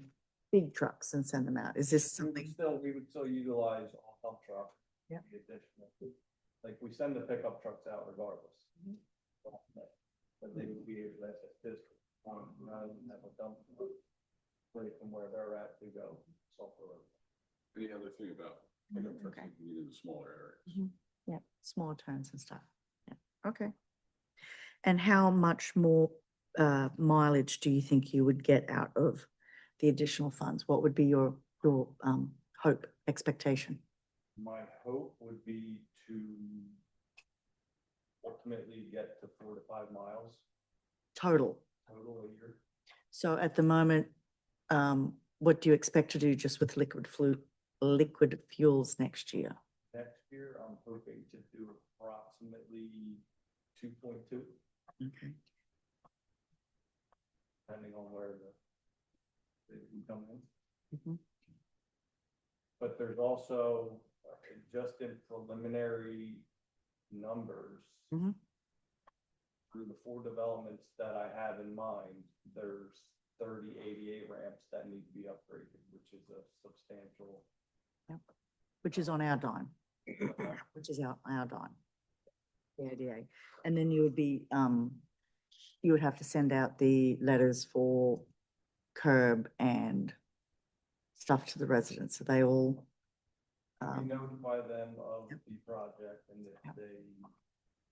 big trucks and send them out. Is this something? We would still utilize all dump truck. Yeah. The additional, like we send the pickup trucks out regardless. But they would be able to assist, rather than have a dump truck right from where they're at to go sulfur. Any other thing about pickup trucks Okay. that you need in the smaller areas? Yeah, smaller turns and stuff. Yeah, okay. And how much more mileage do you think you would get out of the additional funds? What would be your hope, expectation? My hope would be to ultimately get to 4 to 5 miles Total. total a year. So at the moment, what do you expect to do just with liquid fuels next year? Next year, I'm hoping to do approximately 2.2, Okay. depending on where they can come in. Mhm. But there's also, just in preliminary numbers, Mhm. through the 4 developments that I have in mind, there's 30 ADA ramps that need to be upgraded, which is a substantial. Which is on our dime, which is our dime. The ADA. And then you would be, you would have to send out the letters for curb and stuff to the residents. Are they all? We notify them of Yep. the project, and if Yep. they,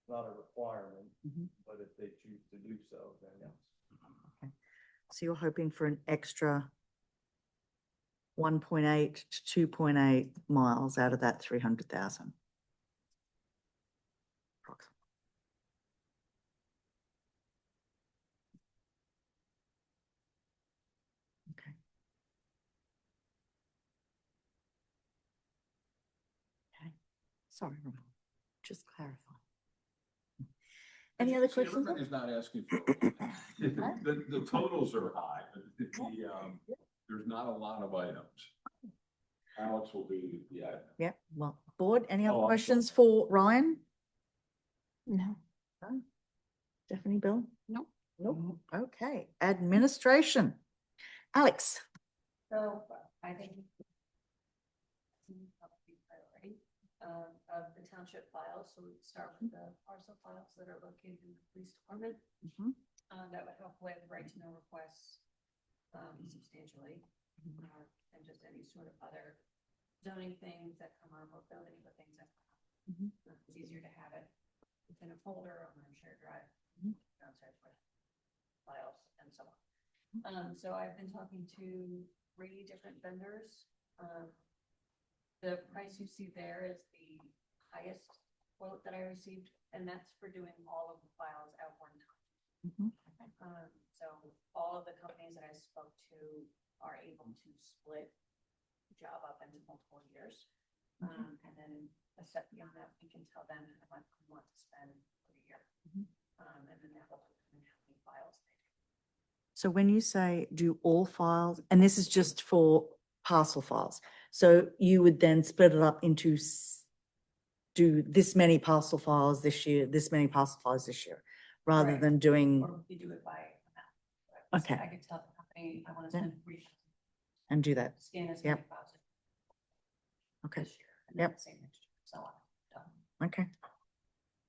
not a requirement, Mhm. but if they choose to do so, then yes. So you're hoping for an extra 1.8 to 2.8 miles out of that 300,000. Approximately. Okay. Okay. Sorry, Ramon. Just clarify. Any other See, questions? everybody's not asking for. The totals are high, but there's not a lot of items. Alex will be the admin. Yeah, well, board, any other Oh, I'm sorry. questions for Ryan? No. Stephanie, Bill? No. Nope. Okay, administration. Alex? So I think priority of the township files, so we start with the parcel files that are located in the police department. Mhm. That would help with right to know requests substantially. And just any sort of other zoning things that come up, or building the things that come up. Mhm. It's easier to have it within a folder on a shared drive. downstairs with files and so on. So I've been talking to 3 different vendors. The price you see there is the highest quote that I received, and that's for doing all of the files at one time. So all of the companies that I spoke to are able to split the job up into multiple years. And then a step beyond that, we can tell them how much we want to spend per year. And then that will determine how many files they do. So when you say do all files, and this is just for parcel files, so you would then split it up into do this many parcel files this year, this many parcel files this year, rather Right. than doing, Or we do it by amount. So Okay. I could tell the company, I want to Yeah. spend 3, and do that. scan as Yep. many files Okay, this year. And then Yep. the same next year, so on. Done. okay.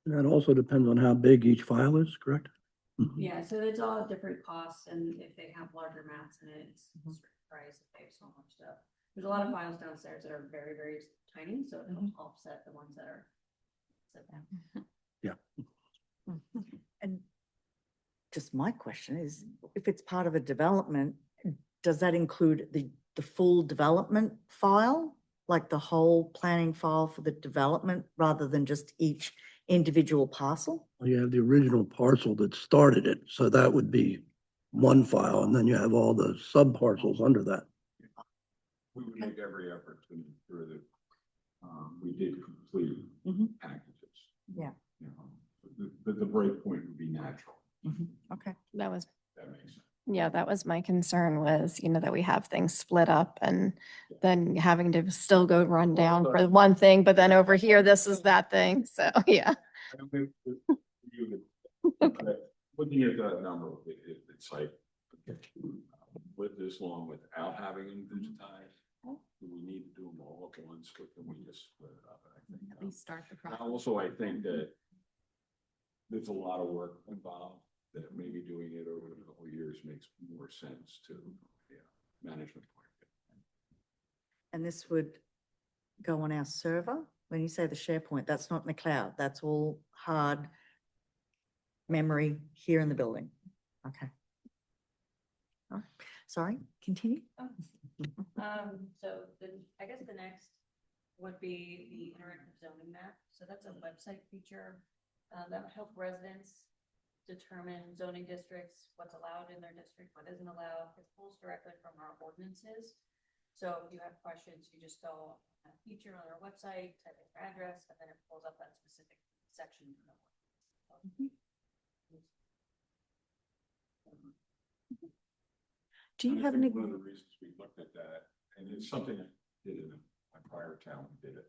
And that also depends on how big each file is, correct? Mhm. Yeah, so it's all different costs, and if they have larger maps in it, it's a Mhm. certain price, if they have so much stuff. There's a lot of files downstairs that are very, very tiny, so it helps offset the ones that are. And just my question is, if it's part of a development, does that include the full development file? Like the whole planning file for the development rather than just each individual parcel? Well, you have the original parcel that started it, so that would be one file, and then you have all the sub parcels under that. We would make every effort to make sure that, we did complete Mhm. packages. Yeah. You know, the break point would be natural. Okay. That was, That makes sense. yeah, that was my concern was, that we have things split up and then having to still go run down for one thing, but then over here, this is that thing. So, yeah. I don't think that you would- Looking at that number, it's like, with this long without having them digitized, do we need to do them all at once, or can we just split it up? I think, At least start the and process. also, I think that there's a lot of work involved, that maybe doing it over a couple of years makes more sense to, management point of view. And this would go on our server? When you say the SharePoint, that's not in the cloud, that's all hard memory here in the building. Okay. All right. Sorry, continue. So I guess the next would be the interactive zoning map. So that's a website feature that would help residents determine zoning districts, what's allowed in their district, what isn't allowed. It pulls directly from our ordinances. So if you have questions, you just go on a feature on our website, type in your address, and then it pulls up that specific section. in the ordinance. Do you And I have think any? one of the reasons we looked at that, and it's something I did in a prior town, we did it.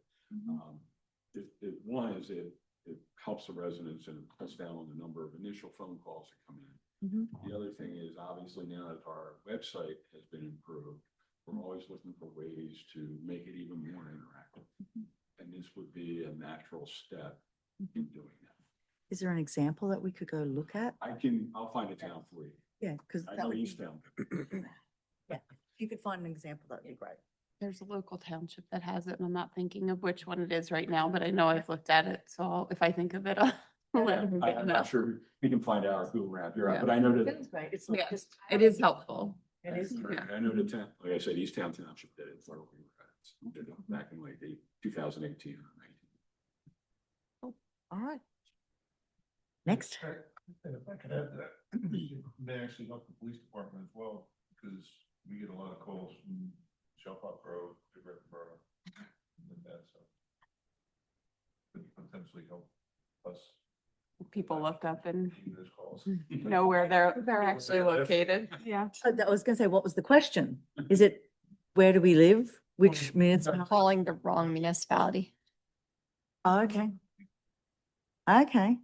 One is it helps the residents and cuts down on the number of initial phone calls that come in. Mhm. The other thing is, obviously, now that our website has been improved, we're always looking for ways to make it even more interactive. And this would be a natural step in doing that. Is there an example that we could go look at? I'll find a town for you. Yeah, because I that know would be, Easttown. yeah, if you could find an example, that'd be great. There's a local township that has it, and I'm not thinking of which one it is right now, but I know I've looked at it, so if I think of it, I'll let I'm everybody know. not sure, we can find out who around here, Yeah. but I know that. That's great. It's not Yeah, just. it is helpful. It is. Yeah. I know the town, like I said, Easttown Township did it for did it back in like 2018 or 19. All right. Next. If I could add to that, may actually help the police department as well, because we get a lot of calls from Shelford Road, Borough, and that, so. Could potentially help us. People look up and taking those calls. know where they're actually located. Yeah. I was gonna say, what was the question? Is it, where do we live? Which municipality? Calling the wrong municipality. Oh, okay. Okay.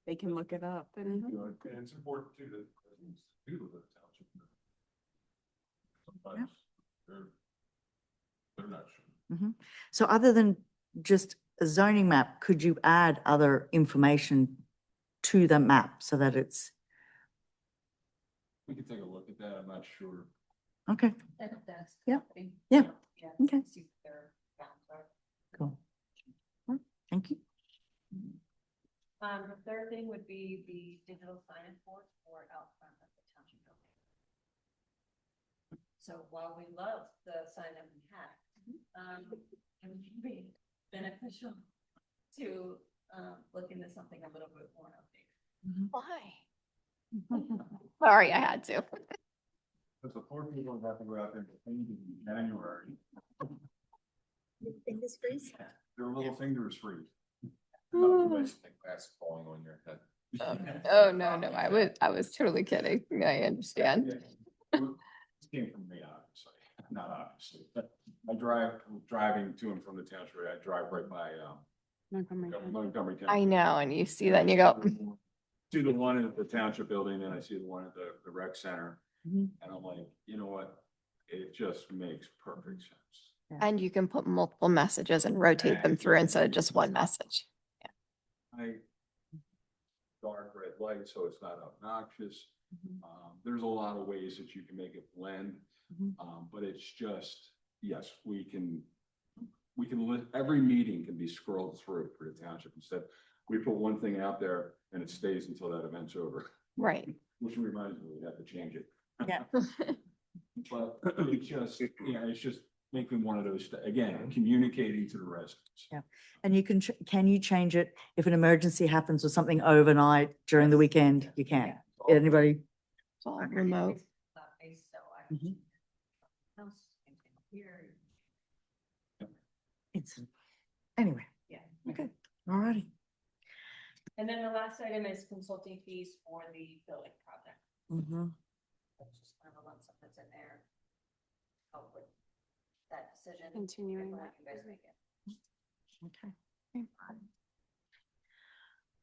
They can look it up and. You know, and it's important too that residents do live in the township. Sometimes they're not sure. So other than just a zoning map, could you add other information to the map so that it's, We can take a look at that, I'm not sure. okay, That's. Yeah. company. Yeah. Yeah. Okay. See what their bounds are. cool. Thank you. The third thing would be the digital sign-in board for out front of the township building. So while we love the sign that we had, it would be beneficial to, look into something a little bit more updated. Why? Sorry, I had to. But the poor people have to go out there and paint in January. Fingers freeze? Their little fingers freeze. Not to mention the glass falling on your head. Oh, no, I was totally kidding. I understand. This came from me, obviously, not obviously, but driving to and from the township, I drive right by, Montgomery. Montgomery I Township. know, and you see that and you go, See the one at the township building, and I see the one at the rec center, Mhm. and I'm like, you know what? It just makes perfect sense. and you can put multiple messages and rotate them through instead of just one message. Dark red light, so it's not obnoxious. There's a lot of ways that you can make it blend. Mhm. But it's just, yes, we can every meeting can be scrolled through for the township instead. We put one thing out there and it stays until that event's over, Right. which reminds me, we have to change it. Yeah. But it's just, it's just making one of those, again, communicating to the residents. Yeah. And you can you change it if an emergency happens or something overnight during the weekend? You can. Anybody? It's all remote. Cloud-based, so I. Mhm. House, same thing here. It's, anyway, Yeah. okay, all righty. And then the last item is consulting fees for the building project. Mhm. That's just kind of a lump sum that's in there. Help with that decision. Continuing before that. you guys make it. Okay.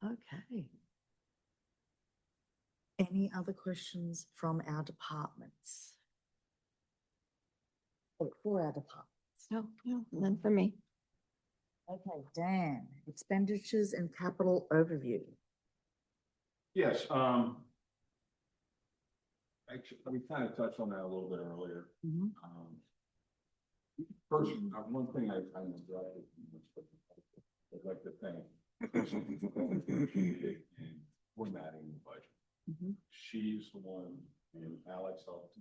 Okay. Any other questions from our departments? Or for our departments? No, none for me. Okay, Dan, expenditures and capital overview. Yes, actually, we kind of touched on that a little bit earlier. Mhm. First, one thing I'd like to thank in formatting the budget. Mhm. She's the one, and Alex helped,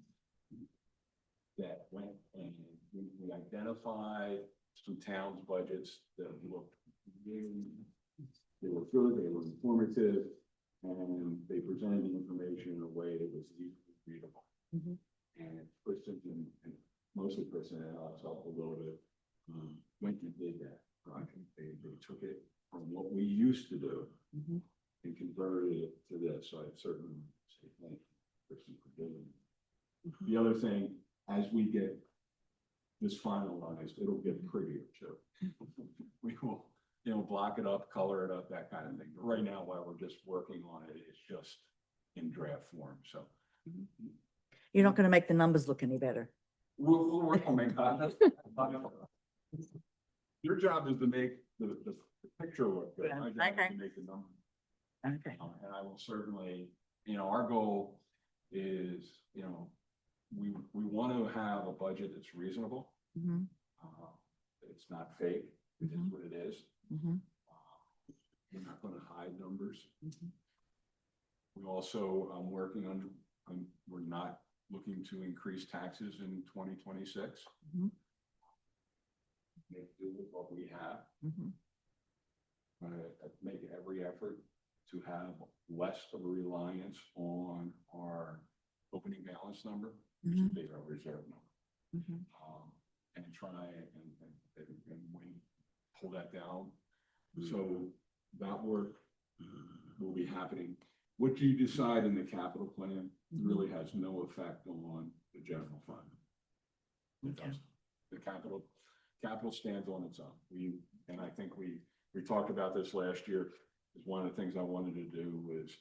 that went and we identified some towns' budgets that looked really, they were good, they were informative, and they presented the information in a way that was easily readable. Mhm. And Kristen and mostly Kristen and Alex helped a little bit, went and did that project. They took it from what we used to do Mhm. and converted it to this, so I certainly say thank you, Kristen, for doing it. Mhm. The other thing, as we get this finalized, it'll get prettier too. We will, block it up, color it up, that kind of thing. But right now, while we're just working on it, it's just in draft form, so. You're not gonna make the numbers look any better. We'll work on making. Your job is to make the picture look good. My job is Okay. to make the number. Okay. And I will certainly, our goal is, we want to have a budget that's reasonable. Mhm. It's not fake, it is Mhm. what it is. Mhm. We're not going to hide numbers. Mhm. We also, working on, we're not looking to increase taxes in 2026. Mhm. Make do with what we have. Mhm. Make every effort to have less of a reliance on our opening balance number, which Mhm. is our reserve number. Mhm. And try and we pull that down. So that work will be happening. What you decide in the capital plan really has no effect on the general fund. It Okay. doesn't. The capital stands on its own. And I think we talked about this last year, is one of the things I wanted to do was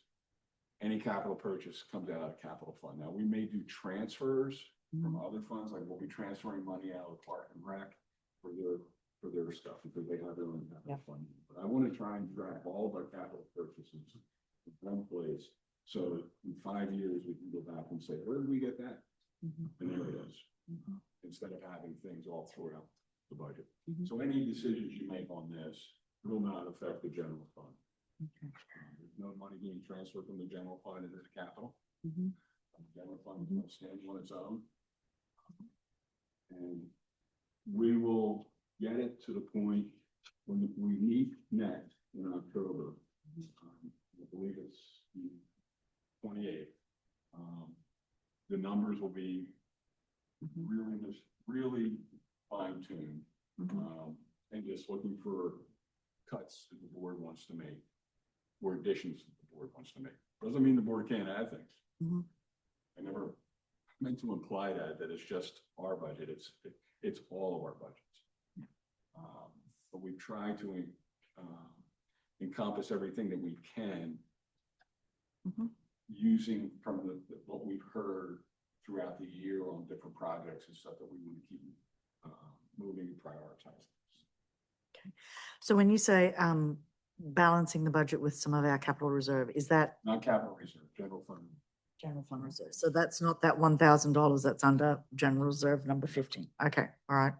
any capital purchase comes out of capital fund. Now, we may do transfers from other funds, like we'll be transferring money out of Park and Rec for their stuff, because they have their own capital Yeah. fund. But I want to try and track all of our capital purchases in one place, so in 5 years, we can go back and say, where did we get that? Mhm. And there it is, Mhm. instead of having things all throughout the budget. Mhm. So any decisions you make on this will not affect the general fund. There's no money being transferred from the general fund into the capital. Mhm. The general fund is going to stand on its own. And we will get it to the point when we meet next in October. I believe it's the 28th. The numbers will be really fine tuned. And just looking for cuts that the board wants to make, or additions that the board wants to make. Doesn't mean the board can't add things. Mhm. I never meant to imply that it's just our budget, it's all of our budgets. But we try to encompass everything that we can Mhm. using from what we've heard throughout the year on different projects and stuff that we want to keep moving and prioritizing. So when you say balancing the budget with some of our capital reserve, is that Not capital reserve, general fund. general fund reserve? So that's not that $1,000 that's under general reserve number 15. Okay, all right.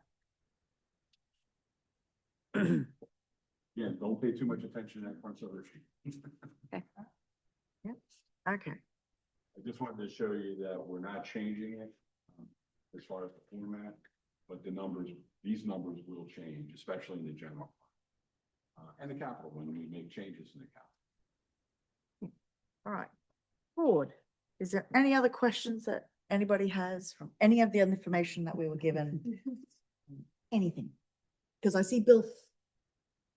Yeah, don't pay too much attention to that front cover sheet. Yep, okay. I just wanted to show you that we're not changing it as far as the format, but the numbers, these numbers will change, especially in the general fund. And the capital, when we make changes in the capital. All right. Board, is there any other questions that anybody has from any of the other information that we were given? Anything? Because I see Bill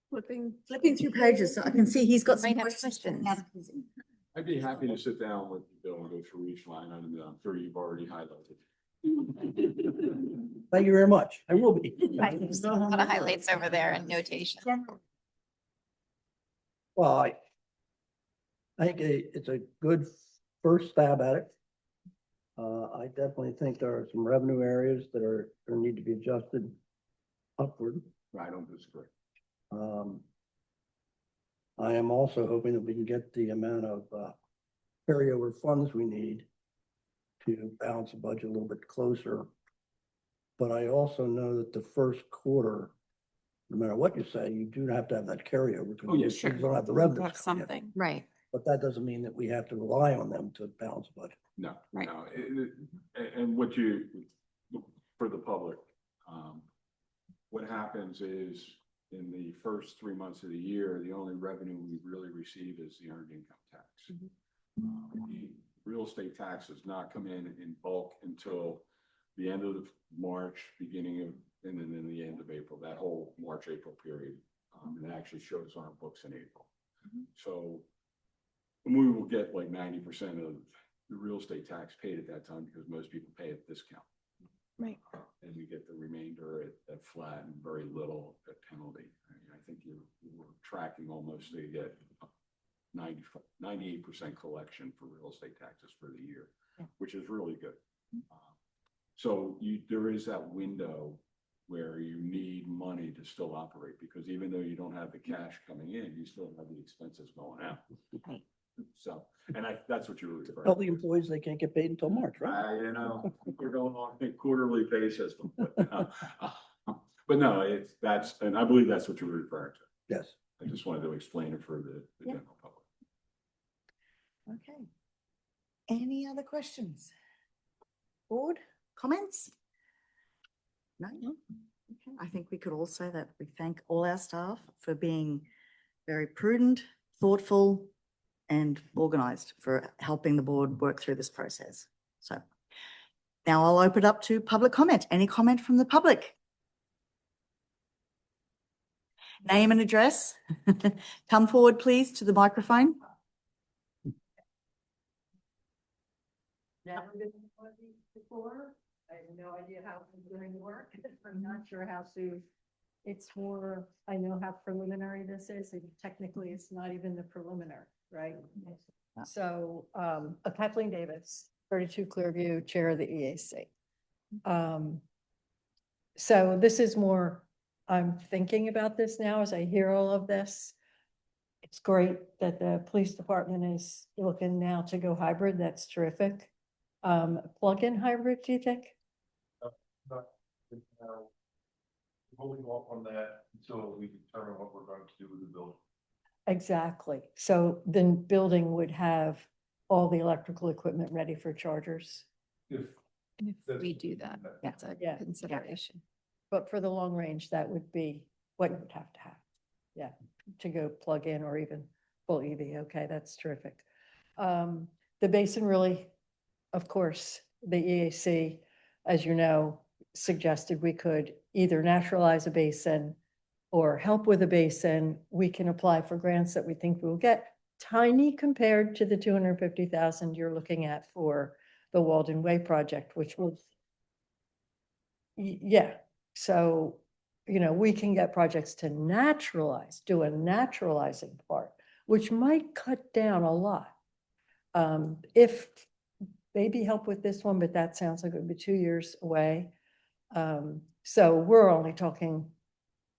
flipping through pages, so I can see he's got some Might have questions. questions. I'd be happy to sit down with you, Bill, and go through each line item that I'm sure you've already highlighted. Thank you very much. I will be. Right, there's a lot of highlights over there and notation. Well, I think it's a good first stab at it. I definitely think there are some revenue areas that need to be adjusted upward. I don't disagree. I am also hoping that we can get the amount of carryover funds we need to balance the budget a little bit closer. But I also know that the first quarter, no matter what you say, you do have to have that carryover. because Oh, yeah, you sure. don't have the revenues Have coming in. something. Right. But that doesn't mean that we have to rely on them to balance the budget. No, Right. no, and what you, for the public, what happens is in the first 3 months of the year, the only revenue we really receive is the earned income tax. The real estate tax does not come in bulk until the end of March, beginning of, and then in the end of April, that whole March, April period. It actually shows on our books in April. So we will get like 90% of the real estate tax paid at that time because most people pay at discount. Right. And we get the remainder at flat and very little at penalty. I mean, I think we're tracking almost to get 98% collection for real estate taxes for the year, which is really good. So there is that window where you need money to still operate, because even though you don't have the cash coming in, you still have the expenses going out. Right. So, and that's what you were referring Tell to. the employees they can't get paid until March, right? We're going on a quarterly basis. But no, and I believe that's what you were referring to. Yes. I just wanted to explain it for the Yeah. general public. Okay. Any other questions? Board, comments? No? Okay. I think we could all say that we thank all our staff for being very prudent, thoughtful, and organized for helping the board work through this process. So now I'll open up to public comment. Any comment from the public? Name and address. Come forward, please, to the microphone. Never been to one of these before. I have no idea how I'm going to work. I'm not sure how to, it's more, I know how preliminary this is, and technically it's not even the preliminary, right? So, Kathleen Davis, 32 Clearview, Chair of the EAC. So this is more, I'm thinking about this now as I hear all of this. It's great that the police department is looking now to go hybrid. That's terrific. Plug-in hybrid, do you think? Holding off on that until we determine what we're going to do with the building. Exactly. So then building would have all the electrical equipment ready for chargers. If If That's- we do that, that's a Yeah. consideration. But for the long range, that would be what you would have to have. Yeah, to go plug in or even full EV. Okay, that's terrific. The basin really, of course, the EAC, as you know, suggested we could either naturalize a basin or help with a basin. We can apply for grants that we think we'll get, tiny compared to the 250,000 you're looking at for the Walden Way project, which was yeah, so, we can get projects to naturalize, do a naturalizing part, which might cut down a lot. If maybe help with this one, but that sounds like it would be 2 years away. So we're only talking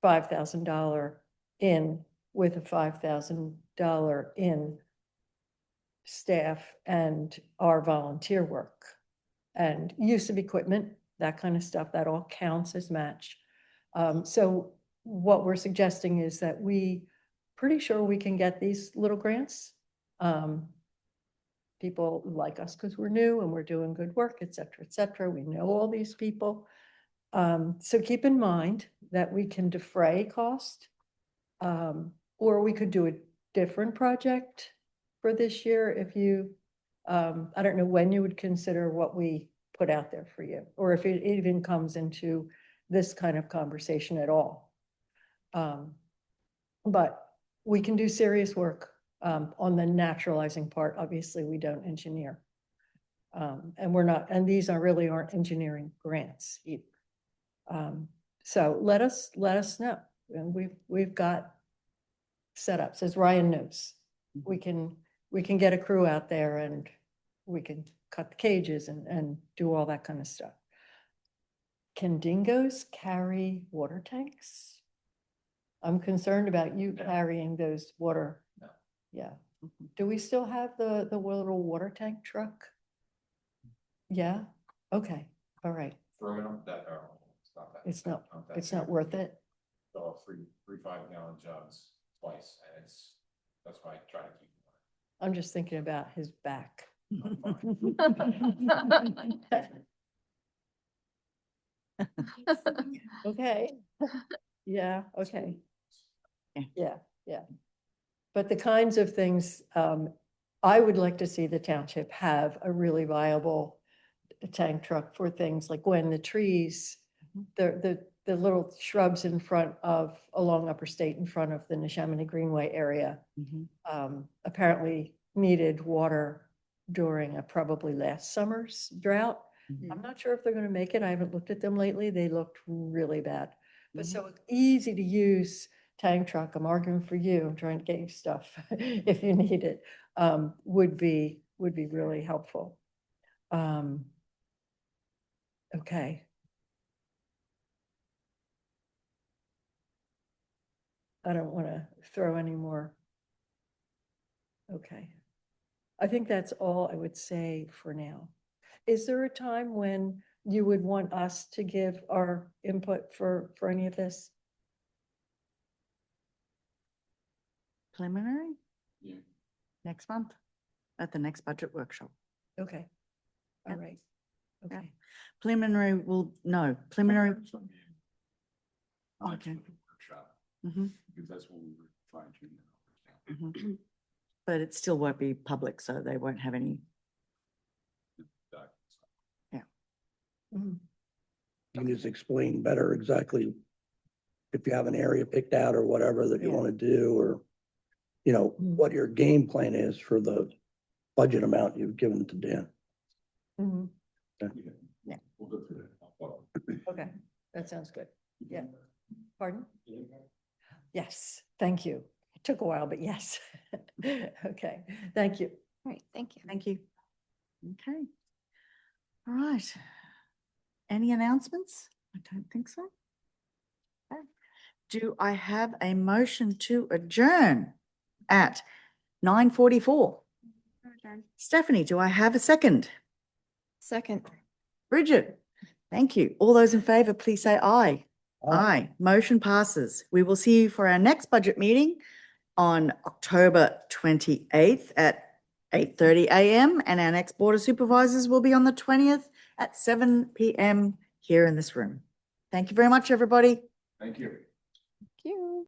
$5,000 in with a $5,000 in staff and our volunteer work and use of equipment, that kind of stuff, that all counts as match. So what we're suggesting is that pretty sure we can get these little grants. People like us because we're new and we're doing good work, et cetera, et cetera. We know all these people. So keep in mind that we can defray cost. Or we could do a different project for this year if you, I don't know when you would consider what we put out there for you, or if it even comes into this kind of conversation at all. But we can do serious work on the naturalizing part. Obviously, we don't engineer. And we're not, and these aren't engineering grants either. So let us know. And we've got setups, as Ryan knows. We can get a crew out there and we can cut the cages and do all that kind of stuff. Can dingoes carry water tanks? I'm concerned about you carrying those water. No. Yeah. Do we still have the little water tank truck? Yeah, okay, all right. Throwing up that barrel. It's not, that it's not big. worth it. Fill up three 5-gallon jugs twice, and that's why I try to keep. I'm just thinking about his back. Okay, yeah, okay. Yeah. But the kinds of things, I would like to see the township have a really viable tank truck for things like when the trees, the little shrubs in front of, along Upper State in front of the Neshaminy Greenway area, apparently needed water during a probably last summer's drought. I'm not sure if they're gonna make it. I haven't looked at them lately. They looked really bad. But so easy to use tank truck, I'm arguing for you, I'm trying to get you stuff if you need it, would be really helpful. Okay. I don't want to throw any more. Okay. I think that's all I would say for now. Is there a time when you would want us to give our input for any of this? Preliminary Yeah. next month at the next budget workshop. Okay. All Yeah. right. Yeah. Okay. Preliminary preliminary. Okay. Okay. Workshop, Mhm, because that's what we were fine tuning. mhm. But it still won't be public, so they won't have any. Mhm. You can just explain better exactly if you have an area picked out or whatever that you Yeah. want to do, or, what your game plan is for the budget amount you've given to Dan. Mhm. Yeah. We'll go through that. Okay, that sounds good. Yeah. Pardon? Yes, thank you. It took a while, but yes. Okay, thank you. Right, thank you. Thank you. Okay. All right. Any announcements? I don't think so. Okay. Do I have a motion to adjourn at 9:44? Stephanie, do I have a second? Second. Bridget, thank you. All those in favor, please say aye. Aye. Motion passes. We will see you for our next budget meeting on October 28th at 8:30 a.m. And our next Board of Supervisors will be on the 20th at 7 p.m. here in this room. Thank you very much, everybody. Thank you. Thank you.